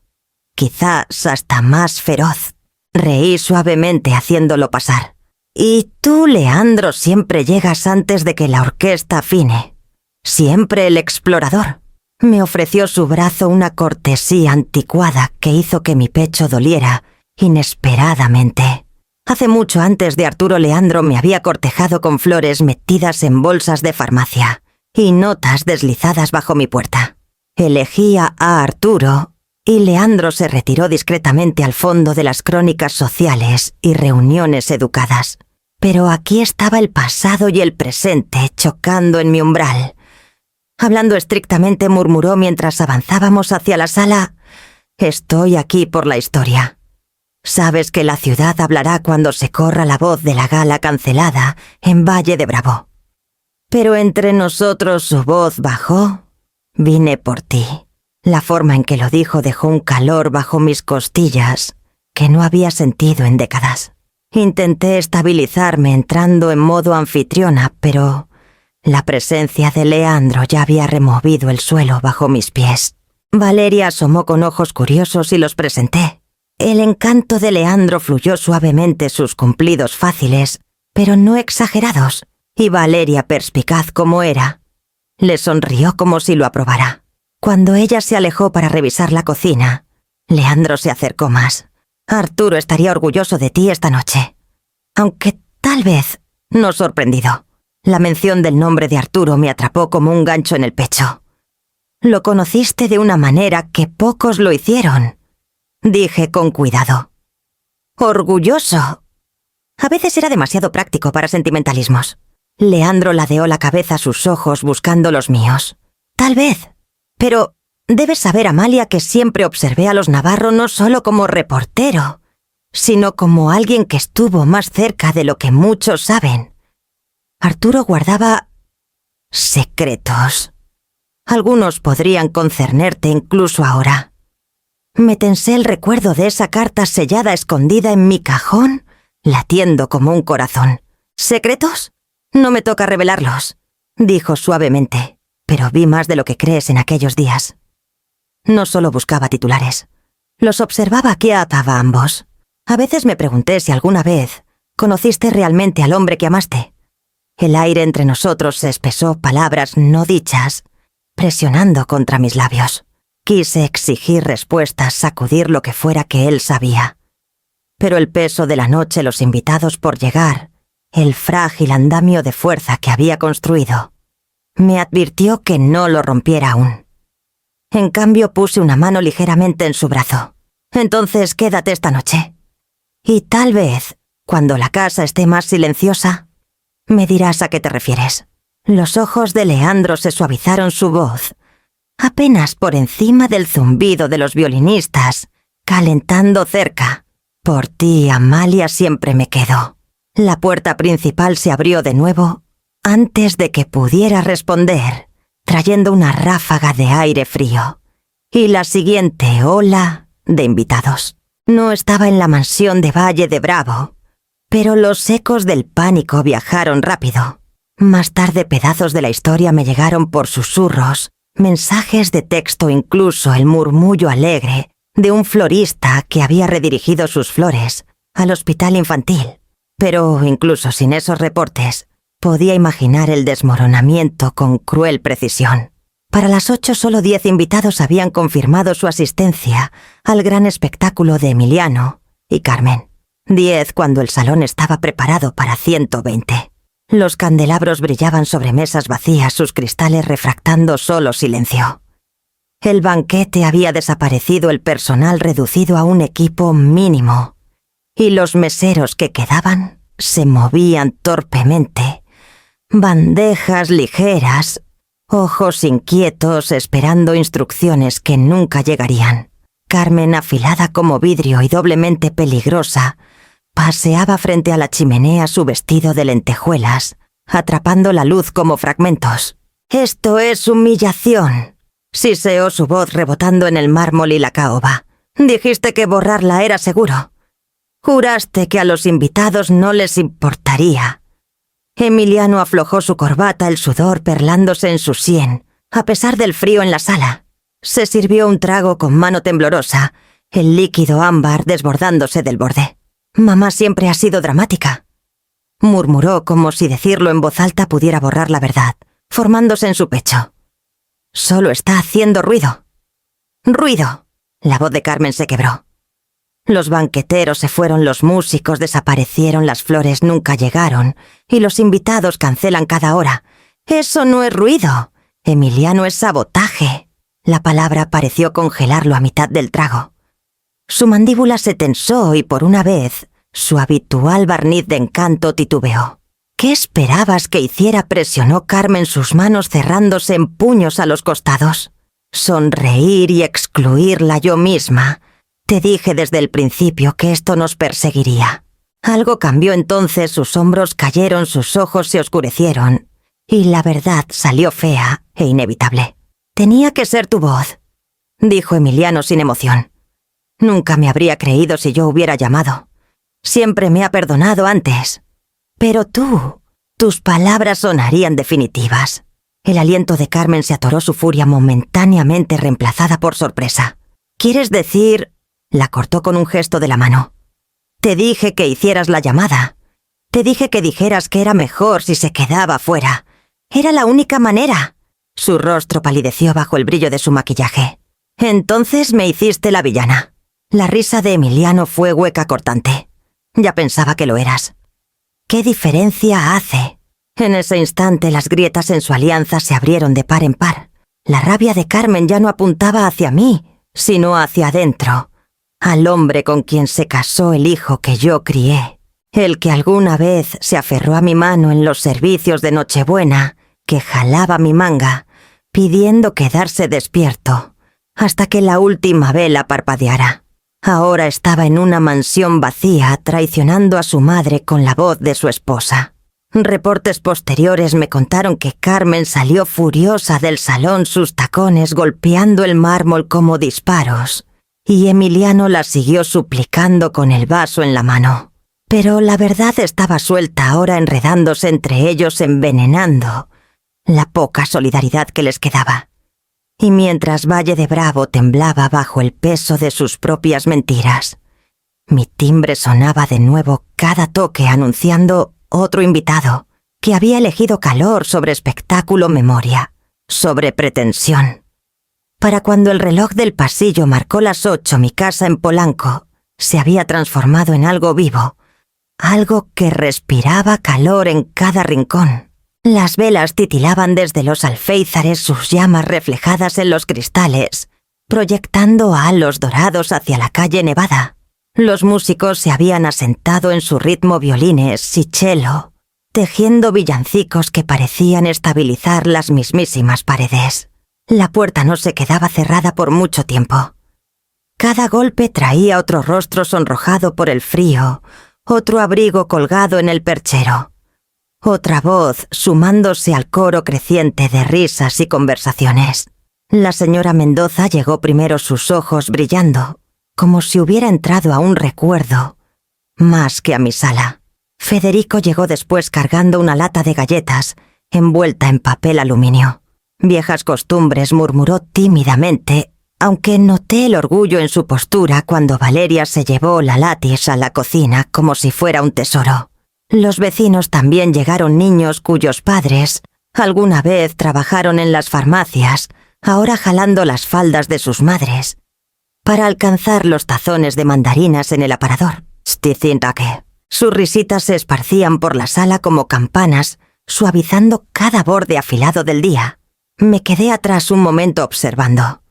A: Quizás hasta más feroz». Reí suavemente haciéndolo pasar. «Y tú, Leandro, siempre llegas antes de que la orquesta afine. Siempre el explorador». Me ofreció su brazo, una cortesía anticuada que hizo que mi pecho doliera inesperadamente. Hace mucho antes de Arturo, Leandro me había cortejado con flores metidas en bolsas de farmacia y notas deslizadas bajo mi puerta. Elegía a Arturo y Leandro se retiró discretamente al fondo de las crónicas sociales y reuniones educadas. Pero aquí estaba el pasado y el presente chocando en mi umbral. Hablando estrictamente, murmuró mientras avanzábamos hacia la sala: «Estoy aquí por la historia. Sabes que la ciudad hablará cuando se corra la voz de la gala cancelada en Valle de Bravo. Pero entre nosotros su voz bajó. Vine por ti». La forma en que lo dijo dejó un calor bajo mis costillas que no había sentido en décadas. Intenté estabilizarme entrando en modo anfitriona, pero la presencia de Leandro ya había removido el suelo bajo mis pies. Valeria asomó con ojos curiosos y los presenté. El encanto de Leandro fluyó suavemente, sus cumplidos fáciles, pero no exagerados, y Valeria, perspicaz como era, le sonrió como si lo aprobara. Cuando ella se alejó para revisar la cocina, Leandro se acercó más. «Arturo estaría orgulloso de ti esta noche, aunque tal vez no sorprendido». La mención del nombre de Arturo me atrapó como un gancho en el pecho. «Lo conociste de una manera que pocos lo hicieron», dije con cuidado. «Orgulloso». A veces era demasiado práctico para sentimentalismos. Leandro ladeó la cabeza a sus ojos buscando los míos. «Tal vez. Pero Debes saber, Amalia, que siempre observé a los Navarro no solo como reportero, sino como alguien que estuvo más cerca de lo que muchos saben. Arturo guardaba secretos. Algunos podrían concernerte incluso ahora. Me tensé el recuerdo de esa carta sellada escondida en mi cajón, latiendo como un corazón. ¿Secretos? No me toca revelarlos, dijo suavemente, pero vi más de lo que crees en aquellos días. No solo buscaba titulares. Los observaba que ataba a ambos. A veces me pregunté si alguna vez conociste realmente al hombre que amaste. El aire entre nosotros se espesó, palabras no dichas, presionando contra mis labios. Quise exigir respuestas, sacudir lo que fuera que él sabía. Pero el peso de la noche, los invitados por llegar, el frágil andamio de fuerza que había construido, me advirtió que no lo rompiera aún. En cambio, puse una mano ligeramente en su brazo. Entonces, quédate esta noche. Y tal vez, cuando la casa esté más silenciosa, me dirás a qué te refieres. Los ojos de Leandro se suavizaron, su voz, apenas por encima del zumbido de los violinistas, calentando cerca. Por ti, Amalia, siempre me quedo. La puerta principal se abrió de nuevo antes de que pudiera responder, trayendo una ráfaga de aire frío. Y la siguiente ola de invitados. No estaba en la mansión de Valle de Bravo, pero los ecos del pánico viajaron rápido. Más tarde pedazos de la historia me llegaron por susurros, mensajes de texto, incluso el murmullo alegre de un florista que había redirigido sus flores al hospital infantil. Pero incluso sin esos reportes, podía imaginar el desmoronamiento con cruel precisión. Para las 8 solo 10 invitados habían confirmado su asistencia al gran espectáculo de Emiliano y Carmen. 10 cuando el salón estaba preparado para 120. Los candelabros brillaban sobre mesas vacías, sus cristales refractando solo silencio. El banquete había desaparecido, el personal reducido a un equipo mínimo, y los meseros que quedaban se movían torpemente. Bandejas ligeras, ojos inquietos esperando instrucciones que nunca llegarían. Carmen, afilada como vidrio y doblemente peligrosa, paseaba frente a la chimenea su vestido de lentejuelas, atrapando la luz como fragmentos. «Esto es humillación», siseó su voz rebotando en el mármol y la caoba. «Dijiste que borrarla era seguro. Juraste que a los invitados no les importaría». Emiliano aflojó su corbata, el sudor perlándose en su sien, a pesar del frío en la sala. Se sirvió un trago con mano temblorosa, el líquido ámbar desbordándose del borde. «Mamá siempre ha sido dramática», murmuró como si decirlo en voz alta pudiera borrar la verdad, formándose en su pecho. «Solo está haciendo ruido». «¡Ruido!». La voz de Carmen se quebró. Los banqueteros se fueron, los músicos desaparecieron, las flores nunca llegaron, y los invitados cancelan cada hora. «Eso no es ruido. Emiliano, es sabotaje». La palabra pareció congelarlo a mitad del trago. Su mandíbula se tensó y por una vez su habitual barniz de encanto titubeó. «¿Qué esperabas que hiciera?», presionó Carmen, sus manos cerrándose en puños a los costados. «Sonreír y excluirla yo misma. Te dije desde el principio que esto nos perseguiría». Algo cambió entonces, sus hombros cayeron, sus ojos se oscurecieron, y la verdad salió fea e inevitable. «Tenía que ser tu voz», dijo Emiliano sin emoción. «Nunca me habría creído si yo hubiera llamado. Siempre me ha perdonado antes. Pero tus palabras sonarían definitivas». El aliento de Carmen se atoró, su furia momentáneamente reemplazada por sorpresa. «¿Quieres decir?». La cortó con un gesto de la mano. «Te dije que hicieras la llamada. Te dije que dijeras que era mejor si se quedaba fuera. Era la única manera». Su rostro palideció bajo el brillo de su maquillaje. «Entonces me hiciste la villana». La risa de Emiliano fue hueca, cortante. «Ya pensaba que lo eras». «¿Qué diferencia hace?». En ese instante las grietas en su alianza se abrieron de par en par. La rabia de Carmen ya no apuntaba hacia mí, sino hacia adentro, al hombre con quien se casó el hijo que yo crié, el que alguna vez se aferró a mi mano en los servicios de Nochebuena, que jalaba mi manga, pidiendo quedarse despierto, hasta que la última vela parpadeara. Ahora estaba en una mansión vacía, traicionando a su madre con la voz de su esposa. Reportes posteriores me contaron que Carmen salió furiosa del salón, sus tacones golpeando el mármol como disparos, y Emiliano la siguió suplicando con el vaso en la mano. Pero la verdad estaba suelta ahora, enredándose entre ellos, envenenando la poca solidaridad que les quedaba. Y mientras Valle de Bravo temblaba bajo el peso de sus propias mentiras, mi timbre sonaba de nuevo cada toque anunciando otro invitado, que había elegido calor sobre espectáculo, memoria, sobre pretensión. Para cuando el reloj del pasillo marcó las 8, mi casa en Polanco se había transformado en algo vivo, algo que respiraba calor en cada rincón. Las velas titilaban desde los alféizares, sus llamas reflejadas en los cristales, proyectando halos dorados hacia la calle Nevada. Los músicos se habían asentado en su ritmo, violines y cello, tejiendo villancicos que parecían estabilizar las mismísimas paredes. La puerta no se quedaba cerrada por mucho tiempo. Cada golpe traía otro rostro sonrojado por el frío, otro abrigo colgado en el perchero, otra voz sumándose al coro creciente de risas y conversaciones. La señora Mendoza llegó primero, sus ojos brillando, como si hubiera entrado a un recuerdo, más que a mi sala. Federico llegó después cargando una lata de galletas, envuelta en papel aluminio. Viejas costumbres, murmuró tímidamente, aunque noté el orgullo en su postura cuando Valeria se llevó la látiz a la cocina como si fuera un tesoro. Los vecinos también llegaron, niños cuyos padres alguna vez trabajaron en las farmacias, ahora jalando las faldas de sus madres para alcanzar los tazones de mandarinas en el aparador. Sus risitas se esparcían por la sala como campanas, suavizando cada borde afilado del día. Me quedé atrás un momento observando.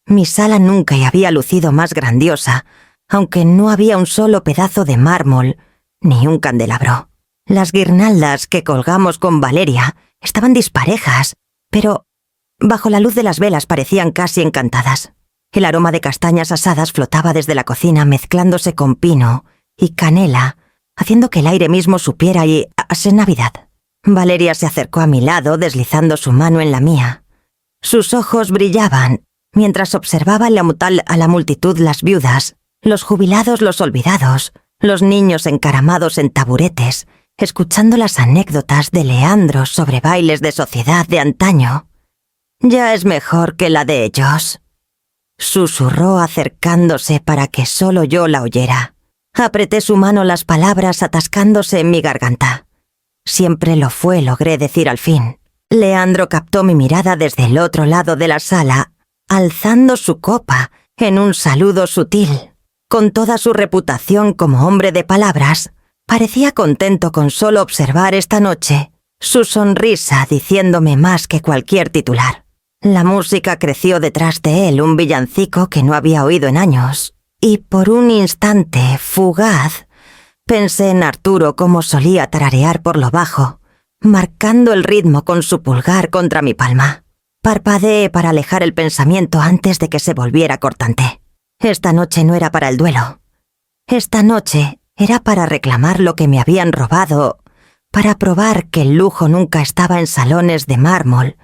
A: Mi sala nunca había lucido más grandiosa, aunque no había un solo pedazo de mármol ni un candelabro. Las guirnaldas que colgamos con Valeria estaban disparejas, pero bajo la luz de las velas parecían casi encantadas. El aroma de castañas asadas flotaba desde la cocina, mezclándose con pino y canela, haciendo que el aire mismo supiera y hace Navidad. Valeria se acercó a mi lado, deslizando su mano en la mía. Sus ojos brillaban mientras observaba a la multitud, las viudas, los jubilados, los olvidados, los niños encaramados en taburetes, escuchando las anécdotas de Leandro sobre bailes de sociedad de antaño. «Ya es mejor que la de ellos», susurró acercándose para que solo yo la oyera. Apreté su mano, las palabras atascándose en mi garganta. Siempre lo fue, logré decir al fin. Leandro captó mi mirada desde el otro lado de la sala, alzando su copa en un saludo sutil. Con toda su reputación como hombre de palabras, parecía contento con solo observar esta noche su sonrisa, diciéndome más que cualquier titular. La música creció detrás de él, un villancico que no había oído en años, y por un instante, fugaz, pensé en Arturo, como solía tararear por lo bajo, marcando el ritmo con su pulgar contra mi palma. Parpadeé para alejar el pensamiento antes de que se volviera cortante. Esta noche no era para el duelo. Esta noche era para reclamar lo que me habían robado, para probar que el lujo nunca estaba en salones de mármol,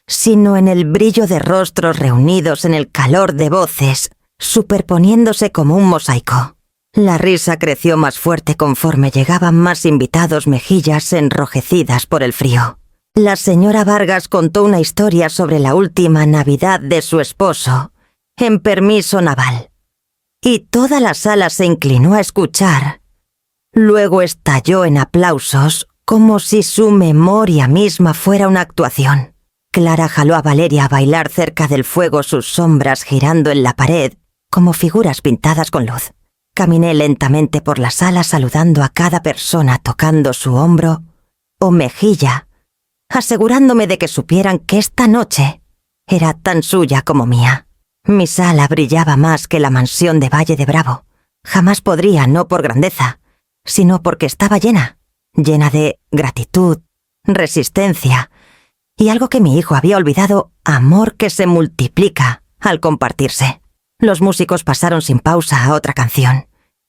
A: sino en el brillo de rostros reunidos, en el calor de voces, superponiéndose como un mosaico. La risa creció más fuerte conforme llegaban más invitados, mejillas enrojecidas por el frío. La señora Vargas contó una historia sobre la última Navidad de su esposo, en permiso naval, y toda la sala se inclinó a escuchar. Luego estalló en aplausos, como si su memoria misma fuera una actuación. Clara jaló a Valeria a bailar cerca del fuego, sus sombras girando en la pared como figuras pintadas con luz. Caminé lentamente por la sala, saludando a cada persona, tocando su hombro o mejilla, asegurándome de que supieran que esta noche era tan suya como mía. Mi sala brillaba más que la mansión de Valle de Bravo. Jamás podría, no por grandeza, sino porque estaba llena de gratitud, resistencia y algo que mi hijo había olvidado, amor que se multiplica al compartirse. Los músicos pasaron sin pausa a otra canción.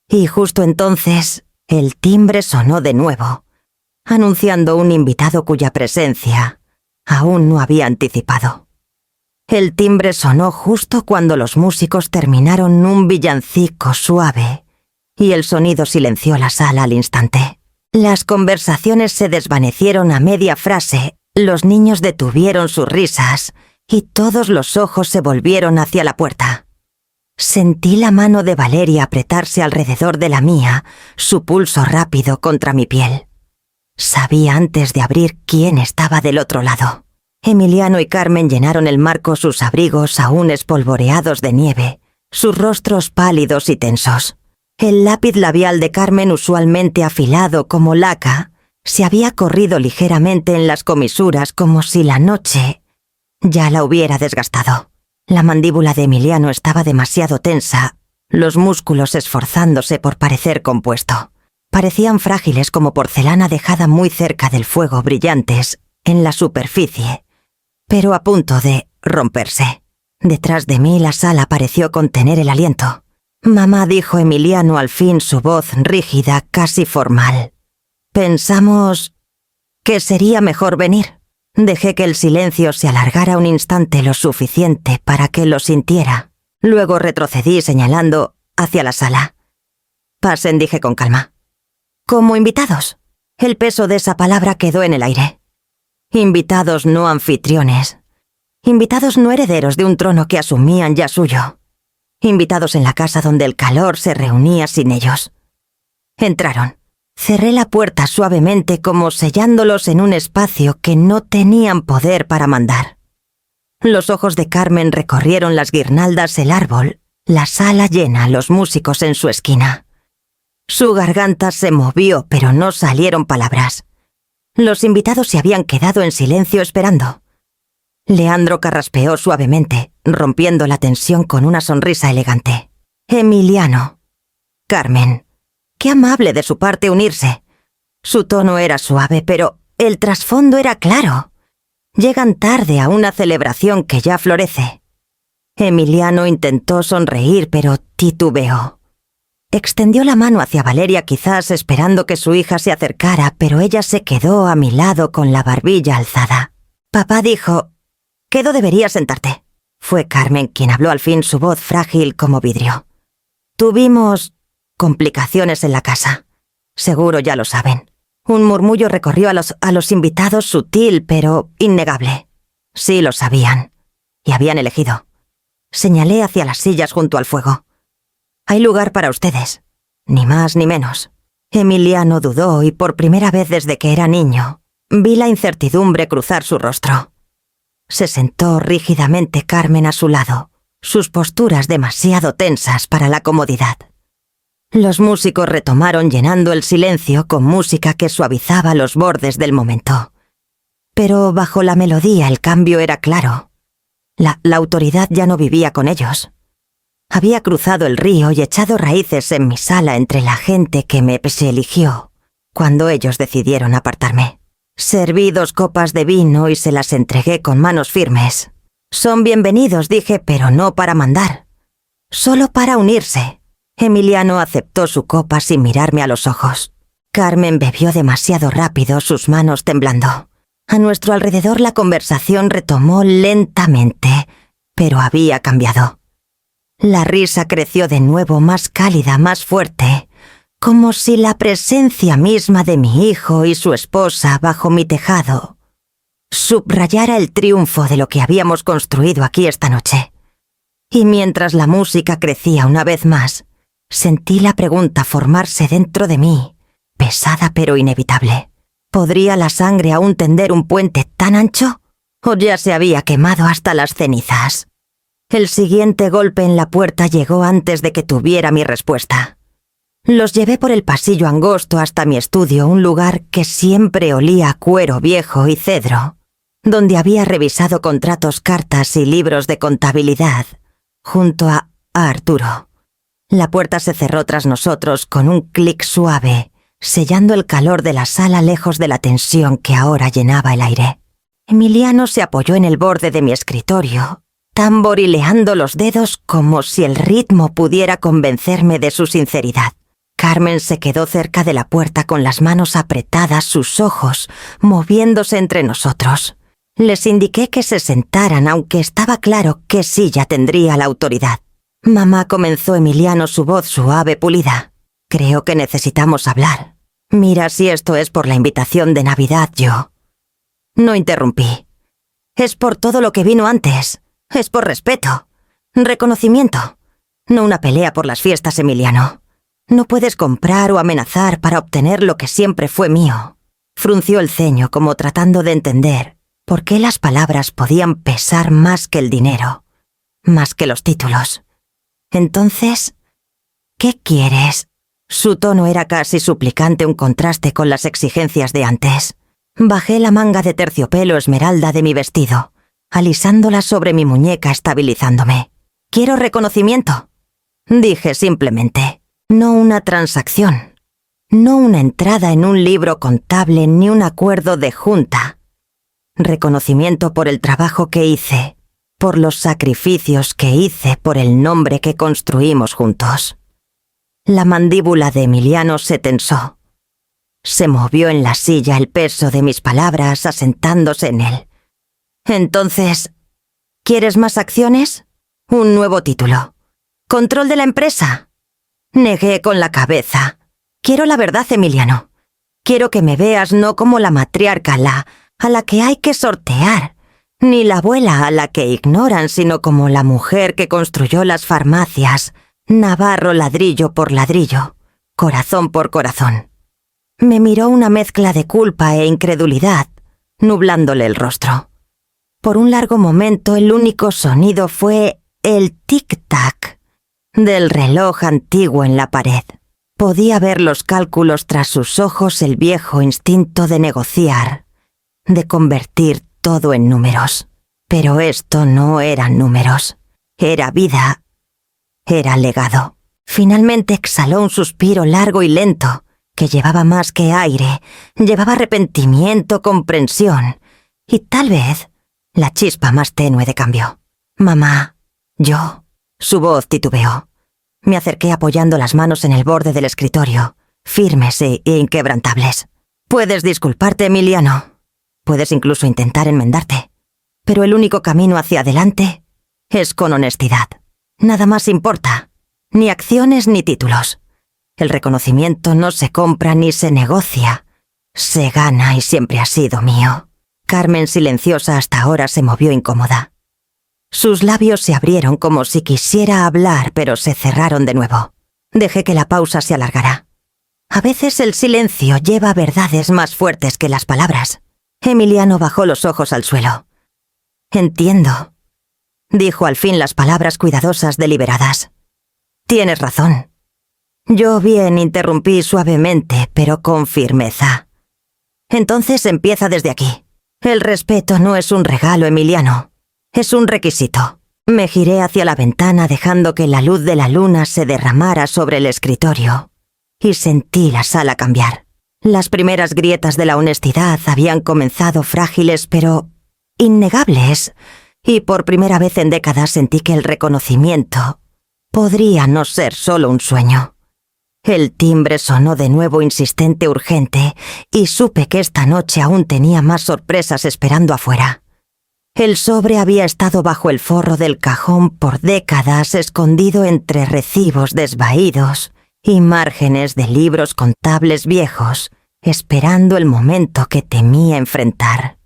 A: Y justo entonces, el timbre sonó de nuevo, anunciando un invitado cuya presencia aún no había anticipado. El timbre sonó justo cuando los músicos terminaron un villancico suave y el sonido silenció la sala al instante. Las conversaciones se desvanecieron a media frase, los niños detuvieron sus risas y todos los ojos se volvieron hacia la puerta. Sentí la mano de Valeria apretarse alrededor de la mía, su pulso rápido contra mi piel. Sabía antes de abrir quién estaba del otro lado. Emiliano y Carmen llenaron el marco sus abrigos aún espolvoreados de nieve, sus rostros pálidos y tensos. El lápiz labial de Carmen, usualmente afilado como laca, se había corrido ligeramente en las comisuras como si la noche ya la hubiera desgastado. La mandíbula de Emiliano estaba demasiado tensa, los músculos esforzándose por parecer compuesto. Parecían frágiles como porcelana dejada muy cerca del fuego, brillantes en la superficie, pero a punto de romperse. Detrás de mí la sala pareció contener el aliento. Mamá, dijo Emiliano al fin, su voz rígida, casi formal. Pensamos que sería mejor venir. Dejé que el silencio se alargara un instante lo suficiente para que lo sintiera. Luego retrocedí señalando hacia la sala. Pasen, dije con calma. Como invitados. El peso de esa palabra quedó en el aire. Invitados, no anfitriones. Invitados, no herederos de un trono que asumían ya suyo. Invitados en la casa donde el calor se reunía sin ellos. Entraron. Cerré la puerta suavemente como sellándolos en un espacio que no tenían poder para mandar. Los ojos de Carmen recorrieron las guirnaldas, el árbol, la sala llena, los músicos en su esquina. Su garganta se movió, pero no salieron palabras. Los invitados se habían quedado en silencio esperando. Leandro carraspeó suavemente, rompiendo la tensión con una sonrisa elegante. Emiliano. Carmen. Qué amable de su parte unirse. Su tono era suave, pero el trasfondo era claro. Llegan tarde a una celebración que ya florece. Emiliano intentó sonreír, pero titubeó. Extendió la mano hacia Valeria, quizás esperando que su hija se acercara, pero ella se quedó a mi lado con la barbilla alzada. Papá dijo, «Quedo, deberías sentarte». Fue Carmen quien habló al fin, su voz frágil como vidrio. Tuvimos complicaciones en la casa. Seguro ya lo saben. Un murmullo recorrió a los invitados, sutil pero innegable. Sí lo sabían. Y habían elegido. Señalé hacia las sillas junto al fuego. Hay lugar para ustedes. Ni más ni menos. Emiliano dudó y por primera vez desde que era niño, vi la incertidumbre cruzar su rostro. Se sentó rígidamente Carmen a su lado, sus posturas demasiado tensas para la comodidad. Los músicos retomaron llenando el silencio con música que suavizaba los bordes del momento. Pero bajo la melodía el cambio era claro. La autoridad ya no vivía con ellos. Había cruzado el río y echado raíces en mi sala entre la gente que me eligió, cuando ellos decidieron apartarme. Serví 2 copas de vino y se las entregué con manos firmes. Son bienvenidos, dije, pero no para mandar. Solo para unirse. Emiliano aceptó su copa sin mirarme a los ojos. Carmen bebió demasiado rápido, sus manos temblando. A nuestro alrededor la conversación retomó lentamente, pero había cambiado. La risa creció de nuevo, más cálida, más fuerte, como si la presencia misma de mi hijo y su esposa bajo mi tejado subrayara el triunfo de lo que habíamos construido aquí esta noche. Y mientras la música crecía una vez más, sentí la pregunta formarse dentro de mí, pesada pero inevitable. ¿Podría la sangre aún tender un puente tan ancho? ¿O ya se había quemado hasta las cenizas? El siguiente golpe en la puerta llegó antes de que tuviera mi respuesta. Los llevé por el pasillo angosto hasta mi estudio, un lugar que siempre olía a cuero viejo y cedro, donde había revisado contratos, cartas y libros de contabilidad, junto a Arturo. La puerta se cerró tras nosotros con un clic suave, sellando el calor de la sala lejos de la tensión que ahora llenaba el aire. Emiliano se apoyó en el borde de mi escritorio, tamborileando los dedos como si el ritmo pudiera convencerme de su sinceridad. Carmen se quedó cerca de la puerta con las manos apretadas, sus ojos moviéndose entre nosotros. Les indiqué que se sentaran, aunque estaba claro que sí ya tendría la autoridad. Mamá, comenzó Emiliano, su voz suave, pulida. Creo que necesitamos hablar. Mira, si esto es por la invitación de Navidad, yo... No interrumpí. Es por todo lo que vino antes. Es por respeto. Reconocimiento. No una pelea por las fiestas, Emiliano. No puedes comprar o amenazar para obtener lo que siempre fue mío. Frunció el ceño como tratando de entender por qué las palabras podían pesar más que el dinero, más que los títulos. Entonces, ¿qué quieres? Su tono era casi suplicante, un contraste con las exigencias de antes. Bajé la manga de terciopelo esmeralda de mi vestido, alisándola sobre mi muñeca, estabilizándome. Quiero reconocimiento, dije simplemente. No una transacción, no una entrada en un libro contable ni un acuerdo de junta. Reconocimiento por el trabajo que hice, por los sacrificios que hice, por el nombre que construimos juntos. La mandíbula de Emiliano se tensó. Se movió en la silla, el peso de mis palabras asentándose en él. Entonces, ¿quieres más acciones? Un nuevo título. ¿Control de la empresa? Negué con la cabeza. Quiero la verdad, Emiliano. Quiero que me veas no como la matriarca, a la que hay que sortear, ni la abuela a la que ignoran, sino como la mujer que construyó las farmacias, Navarro ladrillo por ladrillo, corazón por corazón. Me miró una mezcla de culpa e incredulidad, nublándole el rostro. Por un largo momento el único sonido fue el tic-tac del reloj antiguo en la pared. Podía ver los cálculos tras sus ojos, el viejo instinto de negociar, de convertir todo en números. Pero esto no eran números. Era vida. Era legado. Finalmente exhaló un suspiro largo y lento, que llevaba más que aire, llevaba arrepentimiento, comprensión, y tal vez la chispa más tenue de cambio. Mamá, yo... Su voz titubeó. Me acerqué apoyando las manos en el borde del escritorio, firmes e inquebrantables. Puedes disculparte, Emiliano. Puedes incluso intentar enmendarte. Pero el único camino hacia adelante es con honestidad. Nada más importa. Ni acciones ni títulos. El reconocimiento no se compra ni se negocia. Se gana y siempre ha sido mío. Carmen, silenciosa hasta ahora, se movió incómoda. Sus labios se abrieron como si quisiera hablar, pero se cerraron de nuevo. Dejé que la pausa se alargara. A veces el silencio lleva verdades más fuertes que las palabras. Emiliano bajó los ojos al suelo. Entiendo, dijo al fin, las palabras cuidadosas, deliberadas. Tienes razón. Yo bien interrumpí suavemente, pero con firmeza. Entonces empieza desde aquí. El respeto no es un regalo, Emiliano. Es un requisito. Me giré hacia la ventana dejando que la luz de la luna se derramara sobre el escritorio y sentí la sala cambiar. Las primeras grietas de la honestidad habían comenzado frágiles pero innegables, y por primera vez en décadas sentí que el reconocimiento podría no ser solo un sueño. El timbre sonó de nuevo, insistente, urgente, y supe que esta noche aún tenía más sorpresas esperando afuera. El sobre había estado bajo el forro del cajón por décadas, escondido entre recibos desvaídos y márgenes de libros contables viejos, esperando el momento que temía enfrentar.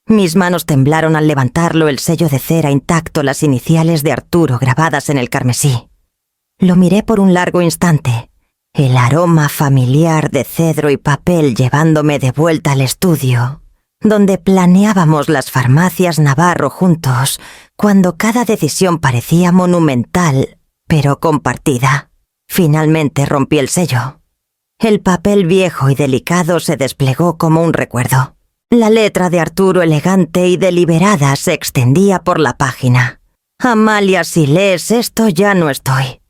A: Mis manos temblaron al levantarlo, el sello de cera intacto, las iniciales de Arturo grabadas en el carmesí. Lo miré por un largo instante, el aroma familiar de cedro y papel llevándome de vuelta al estudio, donde planeábamos las farmacias Navarro juntos, cuando cada decisión parecía monumental, pero compartida. Finalmente rompí el sello. El papel viejo y delicado se desplegó como un recuerdo. La letra de Arturo, elegante y deliberada, se extendía por la página. Amalia, si lees esto, ya no estoy.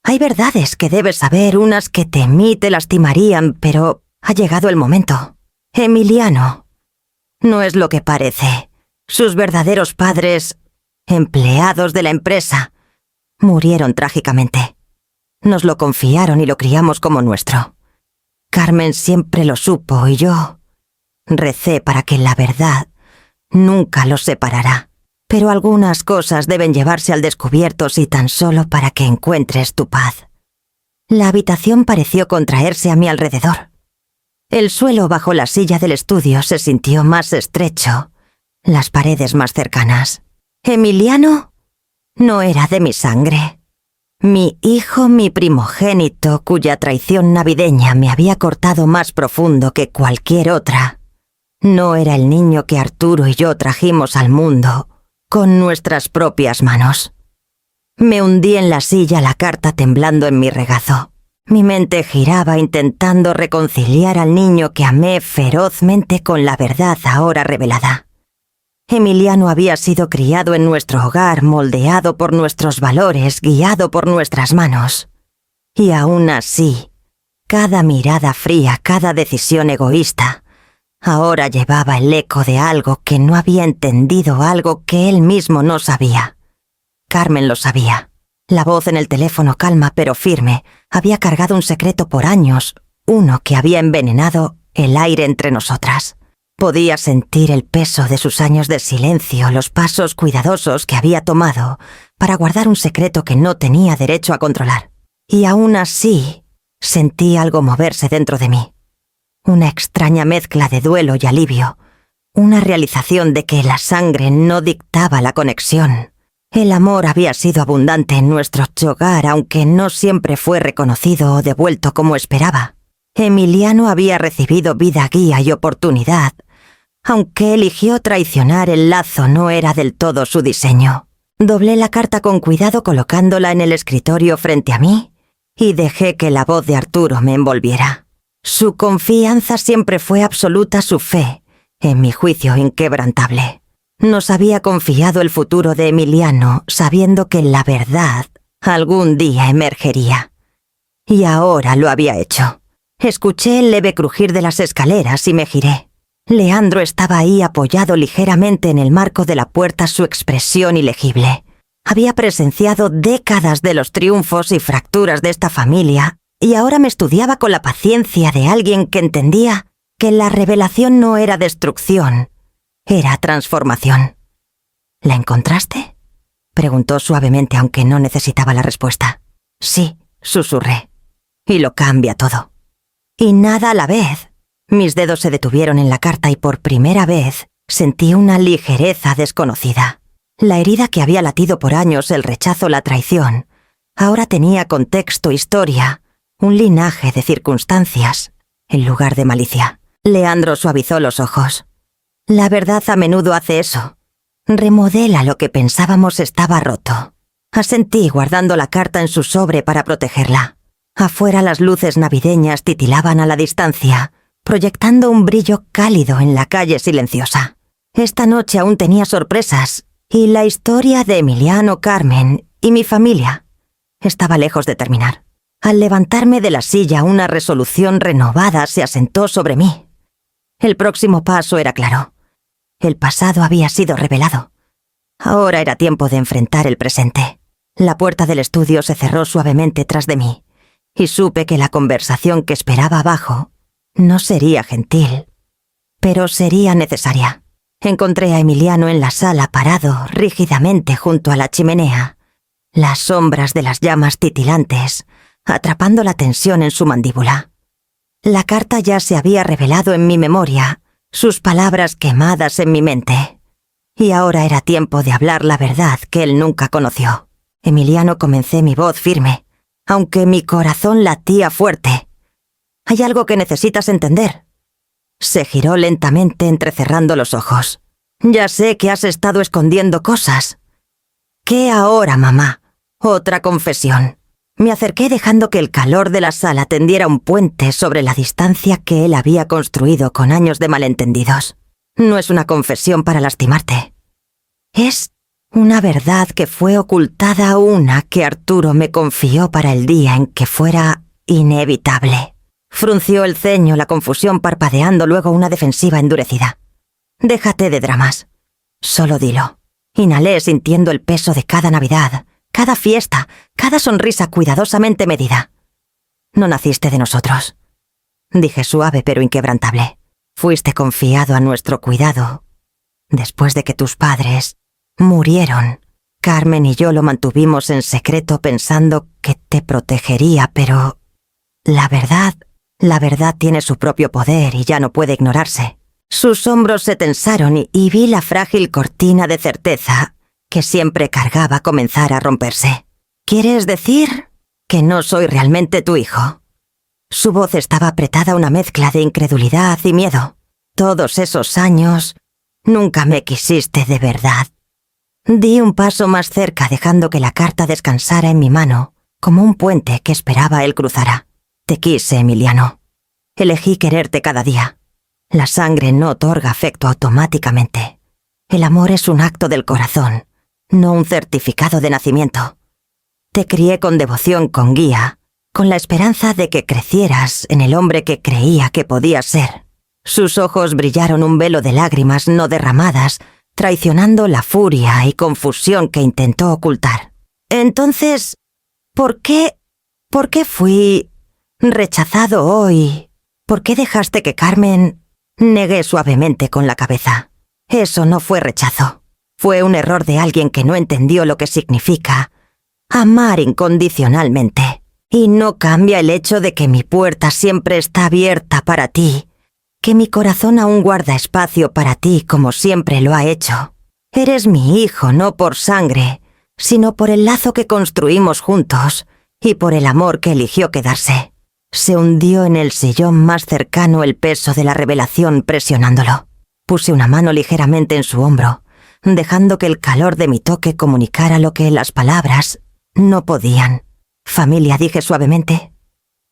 A: Hay verdades que debes saber, unas que temí te lastimarían, pero ha llegado el momento. Emiliano no es lo que parece. Sus verdaderos padres empleados de la empresa, murieron trágicamente. Nos lo confiaron y lo criamos como nuestro. Carmen siempre lo supo y yo recé para que la verdad nunca los separará. Pero algunas cosas deben llevarse al descubierto si tan solo para que encuentres tu paz. La habitación pareció contraerse a mi alrededor. El suelo bajo la silla del estudio se sintió más estrecho, las paredes más cercanas. Emiliano no era de mi sangre. Mi hijo, mi primogénito, cuya traición navideña me había cortado más profundo que cualquier otra, no era el niño que Arturo y yo trajimos al mundo con nuestras propias manos. Me hundí en la silla, la carta temblando en mi regazo. Mi mente giraba intentando reconciliar al niño que amé ferozmente con la verdad ahora revelada. Emiliano había sido criado en nuestro hogar, moldeado por nuestros valores, guiado por nuestras manos. Y aún así, cada mirada fría, cada decisión egoísta, ahora llevaba el eco de algo que no había entendido, algo que él mismo no sabía. Carmen lo sabía. La voz en el teléfono, calma pero firme, había cargado un secreto por años, uno que había envenenado el aire entre nosotras. Podía sentir el peso de sus años de silencio, los pasos cuidadosos que había tomado para guardar un secreto que no tenía derecho a controlar. Y aún así, sentí algo moverse dentro de mí. Una extraña mezcla de duelo y alivio, una realización de que la sangre no dictaba la conexión. El amor había sido abundante en nuestro hogar, aunque no siempre fue reconocido o devuelto como esperaba. Emiliano había recibido vida, guía y oportunidad, aunque eligió traicionar el lazo, no era del todo su diseño. Doblé la carta con cuidado colocándola en el escritorio frente a mí y dejé que la voz de Arturo me envolviera. Su confianza siempre fue absoluta, su fe, en mi juicio inquebrantable. Nos había confiado el futuro de Emiliano, sabiendo que la verdad algún día emergería. Y ahora lo había hecho. Escuché el leve crujir de las escaleras y me giré. Leandro estaba ahí apoyado ligeramente en el marco de la puerta, su expresión ilegible. Había presenciado décadas de los triunfos y fracturas de esta familia, y ahora me estudiaba con la paciencia de alguien que entendía que la revelación no era destrucción, era transformación. ¿La encontraste?, preguntó suavemente, aunque no necesitaba la respuesta. Sí, susurré. Y lo cambia todo. Y nada a la vez. Mis dedos se detuvieron en la carta y por primera vez sentí una ligereza desconocida. La herida que había latido por años, el rechazo, la traición, ahora tenía contexto, historia, un linaje de circunstancias, en lugar de malicia. Leandro suavizó los ojos. La verdad a menudo hace eso. Remodela lo que pensábamos estaba roto. Asentí guardando la carta en su sobre para protegerla. Afuera las luces navideñas titilaban a la distancia, proyectando un brillo cálido en la calle silenciosa. Esta noche aún tenía sorpresas, y la historia de Emiliano, Carmen y mi familia estaba lejos de terminar. Al levantarme de la silla, una resolución renovada se asentó sobre mí. El próximo paso era claro. El pasado había sido revelado. Ahora era tiempo de enfrentar el presente. La puerta del estudio se cerró suavemente tras de mí, y supe que la conversación que esperaba abajo no sería gentil, pero sería necesaria. Encontré a Emiliano en la sala parado rígidamente junto a la chimenea, las sombras de las llamas titilantes, atrapando la tensión en su mandíbula. La carta ya se había revelado en mi memoria, sus palabras quemadas en mi mente. Y ahora era tiempo de hablar la verdad que él nunca conoció. Emiliano, comencé, mi voz firme, aunque mi corazón latía fuerte. Hay algo que necesitas entender. Se giró lentamente entrecerrando los ojos. Ya sé que has estado escondiendo cosas. ¿Qué ahora, mamá? Otra confesión. Me acerqué dejando que el calor de la sala tendiera un puente sobre la distancia que él había construido con años de malentendidos. No es una confesión para lastimarte. Es una verdad que fue ocultada, una que Arturo me confió para el día en que fuera inevitable. Frunció el ceño, la confusión parpadeando, luego una defensiva endurecida. Déjate de dramas. Solo dilo. Inhalé sintiendo el peso de cada Navidad, cada fiesta, cada sonrisa cuidadosamente medida. No naciste de nosotros, dije suave pero inquebrantable. Fuiste confiado a nuestro cuidado. Después de que tus padres murieron, Carmen y yo lo mantuvimos en secreto pensando que te protegería, pero la verdad tiene su propio poder y ya no puede ignorarse. Sus hombros se tensaron y vi la frágil cortina de certeza que siempre cargaba comenzar a romperse. ¿Quieres decir que no soy realmente tu hijo? Su voz estaba apretada a una mezcla de incredulidad y miedo. Todos esos años, nunca me quisiste de verdad. Di un paso más cerca dejando que la carta descansara en mi mano, como un puente que esperaba él cruzara. Te quise, Emiliano. Elegí quererte cada día. La sangre no otorga afecto automáticamente. El amor es un acto del corazón, no un certificado de nacimiento. Te crié con devoción, con guía, con la esperanza de que crecieras en el hombre que creía que podías ser. Sus ojos brillaron un velo de lágrimas no derramadas, traicionando la furia y confusión que intentó ocultar. Entonces, ¿por qué fui rechazado hoy? ¿Por qué dejaste que Carmen...? Negué suavemente con la cabeza. Eso no fue rechazo. Fue un error de alguien que no entendió lo que significa amar incondicionalmente. Y no cambia el hecho de que mi puerta siempre está abierta para ti, que mi corazón aún guarda espacio para ti como siempre lo ha hecho. Eres mi hijo no por sangre, sino por el lazo que construimos juntos y por el amor que eligió quedarse. Se hundió en el sillón más cercano el peso de la revelación presionándolo. Puse una mano ligeramente en su hombro, dejando que el calor de mi toque comunicara lo que las palabras no podían. Familia, dije suavemente,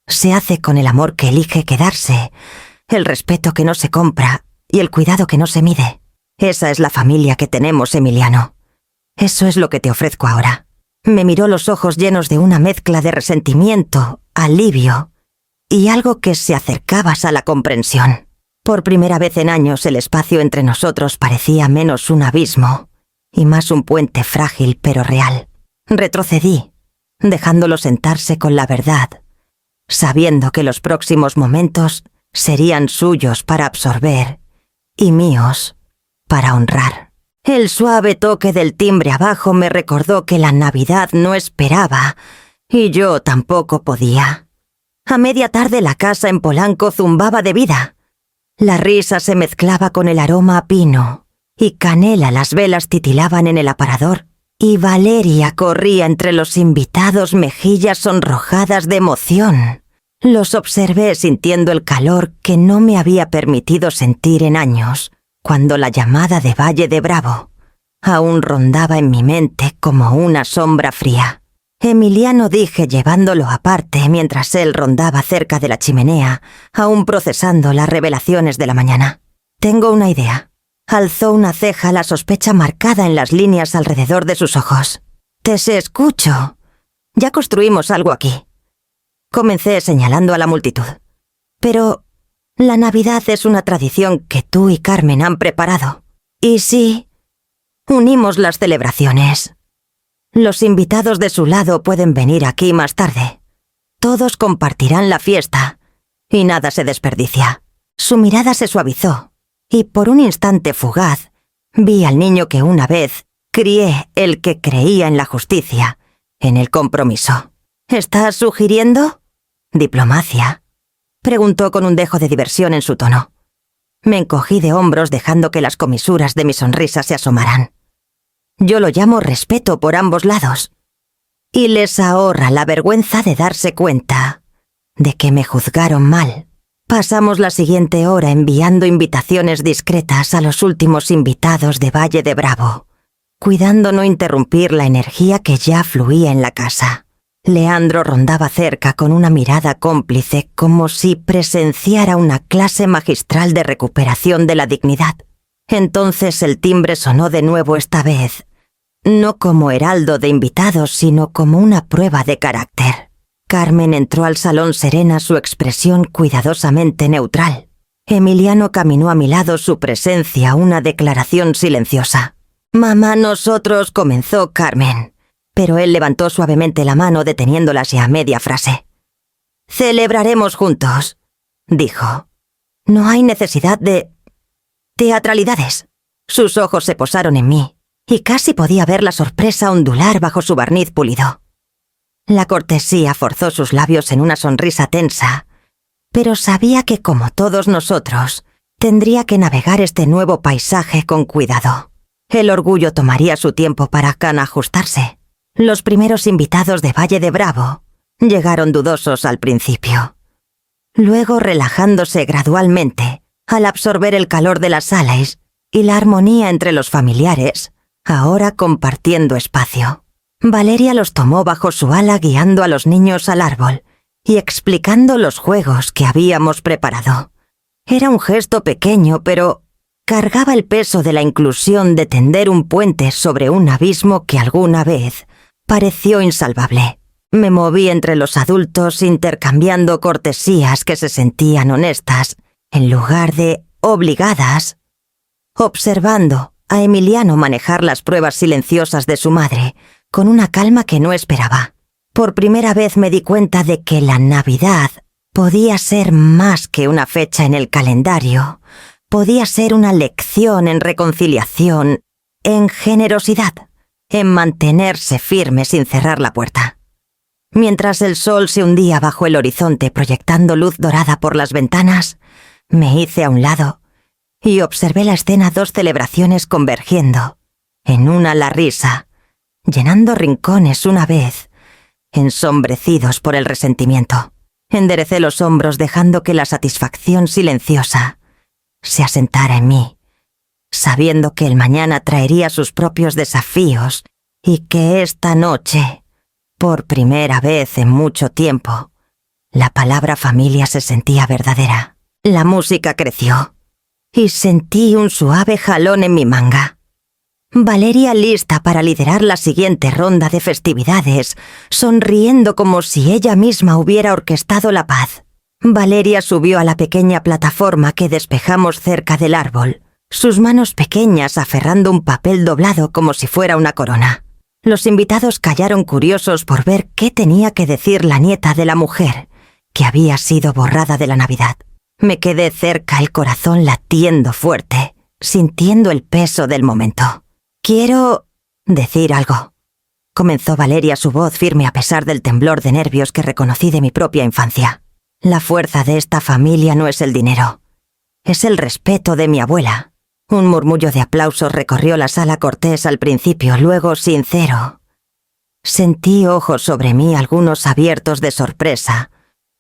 A: se hace con el amor que elige quedarse, el respeto que no se compra y el cuidado que no se mide. Esa es la familia que tenemos, Emiliano. Eso es lo que te ofrezco ahora. Me miró los ojos llenos de una mezcla de resentimiento, alivio y algo que se acercaba a la comprensión. Por primera vez en años el espacio entre nosotros parecía menos un abismo y más un puente frágil pero real. Retrocedí, dejándolo sentarse con la verdad, sabiendo que los próximos momentos serían suyos para absorber y míos para honrar. El suave toque del timbre abajo me recordó que la Navidad no esperaba y yo tampoco podía. A media tarde la casa en Polanco zumbaba de vida. La risa se mezclaba con el aroma a pino y canela. Las velas titilaban en el aparador y Valeria corría entre los invitados, mejillas sonrojadas de emoción. Los observé sintiendo el calor que no me había permitido sentir en años, cuando la llamada de Valle de Bravo aún rondaba en mi mente como una sombra fría. Emiliano, dije llevándolo aparte mientras él rondaba cerca de la chimenea, aún procesando las revelaciones de la mañana. Tengo una idea. Alzó una ceja, la sospecha marcada en las líneas alrededor de sus ojos. Te escucho. Ya construimos algo aquí. Comencé señalando a la multitud. Pero la Navidad es una tradición que tú y Carmen han preparado. Y sí, unimos las celebraciones. Los invitados de su lado pueden venir aquí más tarde. Todos compartirán la fiesta y nada se desperdicia. Su mirada se suavizó y por un instante fugaz vi al niño que una vez crié, el que creía en la justicia, en el compromiso. ¿Estás sugiriendo diplomacia?, preguntó con un dejo de diversión en su tono. Me encogí de hombros dejando que las comisuras de mi sonrisa se asomaran. Yo lo llamo respeto por ambos lados. Y les ahorra la vergüenza de darse cuenta de que me juzgaron mal. Pasamos la siguiente hora enviando invitaciones discretas a los últimos invitados de Valle de Bravo, cuidando no interrumpir la energía que ya fluía en la casa. Leandro rondaba cerca con una mirada cómplice, como si presenciara una clase magistral de recuperación de la dignidad. Entonces el timbre sonó de nuevo, esta vez no como heraldo de invitados, sino como una prueba de carácter. Carmen entró al salón serena, su expresión cuidadosamente neutral. Emiliano caminó a mi lado, su presencia una declaración silenciosa. Mamá, nosotros, comenzó Carmen, pero él levantó suavemente la mano deteniéndola a media frase. Celebraremos juntos, dijo. No hay necesidad de teatralidades. Sus ojos se posaron en mí, y casi podía ver la sorpresa ondular bajo su barniz pulido. La cortesía forzó sus labios en una sonrisa tensa, pero sabía que, como todos nosotros, tendría que navegar este nuevo paisaje con cuidado. El orgullo tomaría su tiempo para ajustarse. Los primeros invitados de Valle de Bravo llegaron dudosos al principio. Luego, relajándose gradualmente, al absorber el calor de las salas y la armonía entre los familiares, ahora compartiendo espacio. Valeria los tomó bajo su ala guiando a los niños al árbol y explicando los juegos que habíamos preparado. Era un gesto pequeño, pero cargaba el peso de la inclusión de tender un puente sobre un abismo que alguna vez pareció insalvable. Me moví entre los adultos intercambiando cortesías que se sentían honestas, en lugar de obligadas, observando a Emiliano manejar las pruebas silenciosas de su madre con una calma que no esperaba. Por primera vez me di cuenta de que la Navidad podía ser más que una fecha en el calendario, podía ser una lección en reconciliación, en generosidad, en mantenerse firme sin cerrar la puerta. Mientras el sol se hundía bajo el horizonte proyectando luz dorada por las ventanas, me hice a un lado y observé la escena, dos celebraciones convergiendo, en una la risa, llenando rincones una vez, ensombrecidos por el resentimiento. Enderecé los hombros dejando que la satisfacción silenciosa se asentara en mí, sabiendo que el mañana traería sus propios desafíos y que esta noche, por primera vez en mucho tiempo, la palabra familia se sentía verdadera. La música creció y sentí un suave jalón en mi manga. Valeria, lista para liderar la siguiente ronda de festividades, sonriendo como si ella misma hubiera orquestado la paz. Valeria subió a la pequeña plataforma que despejamos cerca del árbol, sus manos pequeñas aferrando un papel doblado como si fuera una corona. Los invitados callaron curiosos por ver qué tenía que decir la nieta de la mujer que había sido borrada de la Navidad. Me quedé cerca, el corazón latiendo fuerte, sintiendo el peso del momento. «Quiero decir algo», comenzó Valeria, su voz firme a pesar del temblor de nervios que reconocí de mi propia infancia. «La fuerza de esta familia no es el dinero, es el respeto de mi abuela». Un murmullo de aplausos recorrió la sala cortés al principio, luego sincero. Sentí ojos sobre mí, algunos abiertos de sorpresa,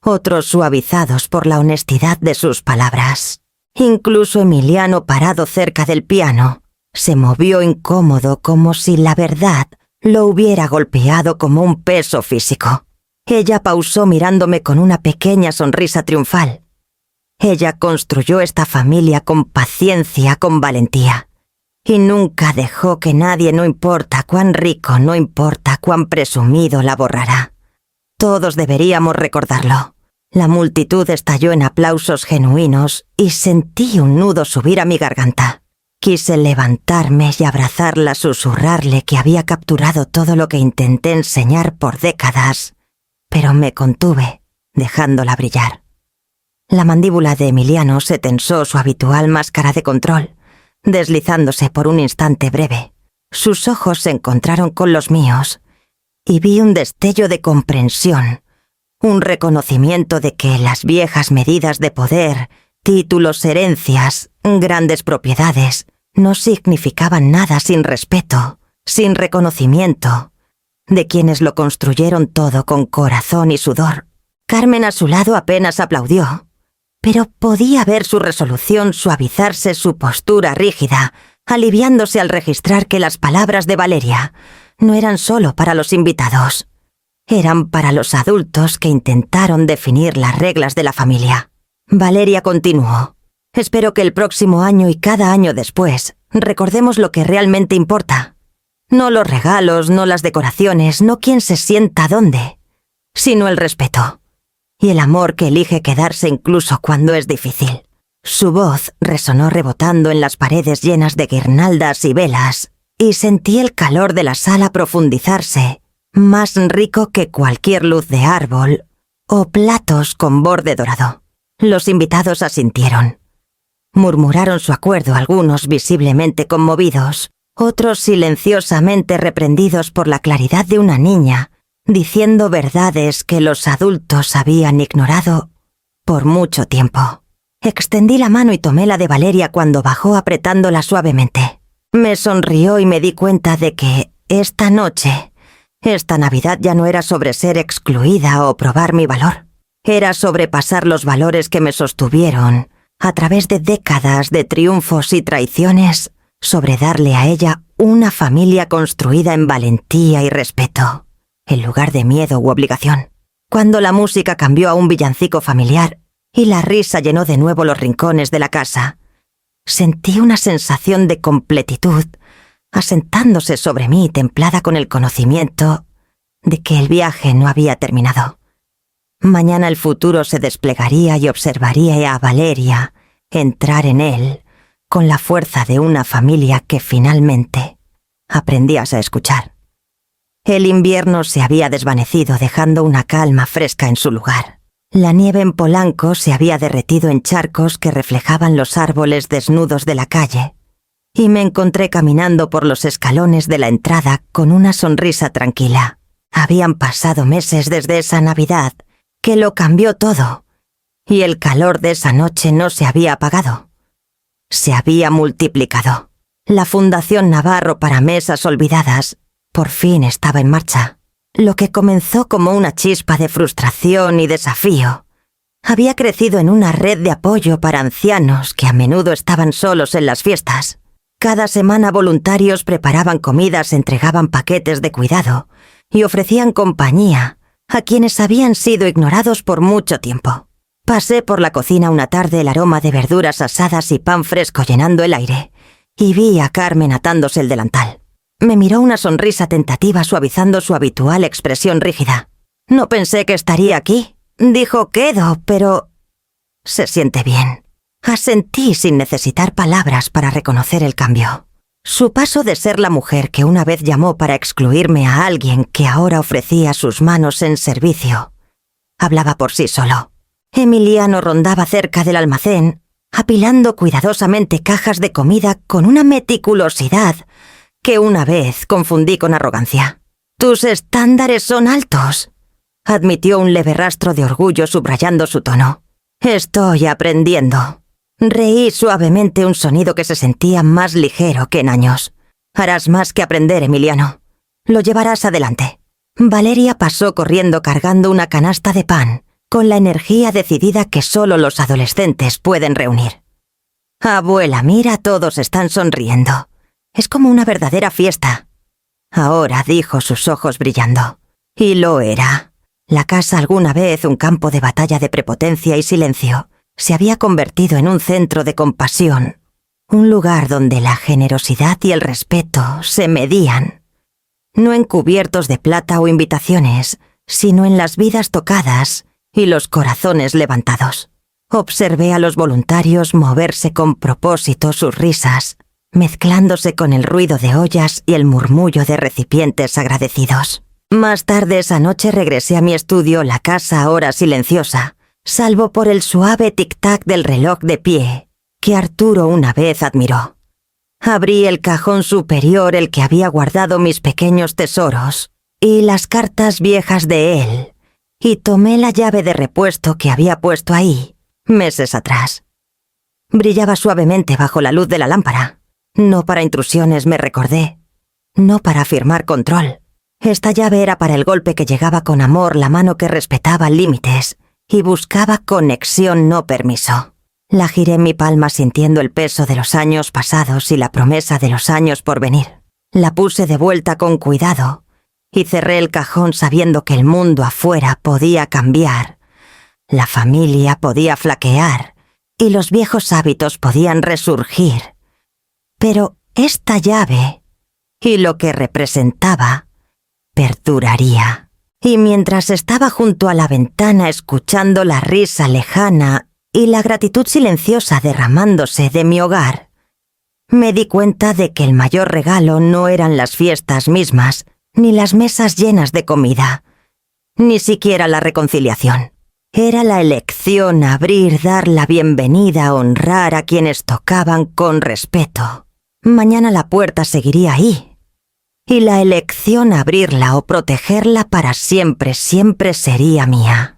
A: otros suavizados por la honestidad de sus palabras. Incluso Emiliano, parado cerca del piano, se movió incómodo como si la verdad lo hubiera golpeado como un peso físico. Ella pausó mirándome con una pequeña sonrisa triunfal. Ella construyó esta familia con paciencia, con valentía, y nunca dejó que nadie, no importa cuán rico, no importa cuán presumido, la borrara. Todos deberíamos recordarlo. La multitud estalló en aplausos genuinos y sentí un nudo subir a mi garganta. Quise levantarme y abrazarla, susurrarle que había capturado todo lo que intenté enseñar por décadas, pero me contuve, dejándola brillar. La mandíbula de Emiliano se tensó, su habitual máscara de control, deslizándose por un instante breve. Sus ojos se encontraron con los míos y vi un destello de comprensión, un reconocimiento de que las viejas medidas de poder, títulos, herencias, grandes propiedades, no significaban nada sin respeto, sin reconocimiento, de quienes lo construyeron todo con corazón y sudor. Carmen, a su lado, apenas aplaudió, pero podía ver su resolución suavizarse, su postura rígida, aliviándose al registrar que las palabras de Valeria no eran solo para los invitados, eran para los adultos que intentaron definir las reglas de la familia. Valeria continuó: «Espero que el próximo año y cada año después recordemos lo que realmente importa. No los regalos, no las decoraciones, no quién se sienta dónde, sino el respeto. Y el amor que elige quedarse incluso cuando es difícil». Su voz resonó rebotando en las paredes llenas de guirnaldas y velas, y sentí el calor de la sala profundizarse, más rico que cualquier luz de árbol o platos con borde dorado. Los invitados asintieron. Murmuraron su acuerdo, algunos visiblemente conmovidos, otros silenciosamente reprendidos por la claridad de una niña, diciendo verdades que los adultos habían ignorado por mucho tiempo. Extendí la mano y tomé la de Valeria cuando bajó apretándola suavemente. Me sonrió y me di cuenta de que esta noche, esta Navidad ya no era sobre ser excluida o probar mi valor. Era sobrepasar los valores que me sostuvieron a través de décadas de triunfos y traiciones, sobre darle a ella una familia construida en valentía y respeto, en lugar de miedo u obligación. Cuando la música cambió a un villancico familiar y la risa llenó de nuevo los rincones de la casa, sentí una sensación de completitud asentándose sobre mí, templada con el conocimiento de que el viaje no había terminado. Mañana el futuro se desplegaría y observaría a Valeria entrar en él con la fuerza de una familia que finalmente aprendías a escuchar. El invierno se había desvanecido, dejando una calma fresca en su lugar. La nieve en Polanco se había derretido en charcos que reflejaban los árboles desnudos de la calle, y me encontré caminando por los escalones de la entrada con una sonrisa tranquila. Habían pasado meses desde esa Navidad, que lo cambió todo, y el calor de esa noche no se había apagado. Se había multiplicado. La Fundación Navarro para Mesas Olvidadas por fin estaba en marcha. Lo que comenzó como una chispa de frustración y desafío había crecido en una red de apoyo para ancianos que a menudo estaban solos en las fiestas. Cada semana voluntarios preparaban comidas, entregaban paquetes de cuidado y ofrecían compañía a quienes habían sido ignorados por mucho tiempo. Pasé por la cocina una tarde, el aroma de verduras asadas y pan fresco llenando el aire, y vi a Carmen atándose el delantal. Me miró una sonrisa tentativa suavizando su habitual expresión rígida. «No pensé que estaría aquí», dijo quedo, pero se siente bien. Asentí sin necesitar palabras para reconocer el cambio. Su paso de ser la mujer que una vez llamó para excluirme a alguien que ahora ofrecía sus manos en servicio hablaba por sí solo. Emiliano rondaba cerca del almacén, apilando cuidadosamente cajas de comida con una meticulosidad que una vez confundí con arrogancia. «Tus estándares son altos», admitió un leve rastro de orgullo subrayando su tono. «Estoy aprendiendo». Reí suavemente, un sonido que se sentía más ligero que en años. «Harás más que aprender, Emiliano. Lo llevarás adelante». Valeria pasó corriendo cargando una canasta de pan, con la energía decidida que solo los adolescentes pueden reunir. «Abuela, mira, todos están sonriendo. Es como una verdadera fiesta». Ahora, dijo, sus ojos brillando. Y lo era. La casa, alguna vez un campo de batalla de prepotencia y silencio, se había convertido en un centro de compasión, un lugar donde la generosidad y el respeto se medían, no en cubiertos de plata o invitaciones, sino en las vidas tocadas y los corazones levantados. Observé a los voluntarios moverse con propósito, sus risas mezclándose con el ruido de ollas y el murmullo de recipientes agradecidos. Más tarde esa noche regresé a mi estudio, la casa ahora silenciosa, salvo por el suave tic-tac del reloj de pie, que Arturo una vez admiró. Abrí el cajón superior, el que había guardado mis pequeños tesoros, y las cartas viejas de él, y tomé la llave de repuesto que había puesto ahí, meses atrás. Brillaba suavemente bajo la luz de la lámpara. No para intrusiones, me recordé. No para firmar control. Esta llave era para el golpe que llegaba con amor, la mano que respetaba límites y buscaba conexión, no permiso. La giré en mi palma sintiendo el peso de los años pasados y la promesa de los años por venir. La puse de vuelta con cuidado y cerré el cajón sabiendo que el mundo afuera podía cambiar, la familia podía flaquear y los viejos hábitos podían resurgir. Pero esta llave y lo que representaba perduraría. Y mientras estaba junto a la ventana escuchando la risa lejana y la gratitud silenciosa derramándose de mi hogar, Me di cuenta de que el mayor regalo no eran las fiestas mismas, ni las mesas llenas de comida, ni siquiera la reconciliación. Era la elección abrir, dar la bienvenida, honrar a quienes tocaban con respeto. Mañana la puerta seguiría ahí. Y la elección abrirla o protegerla para siempre, siempre sería mía.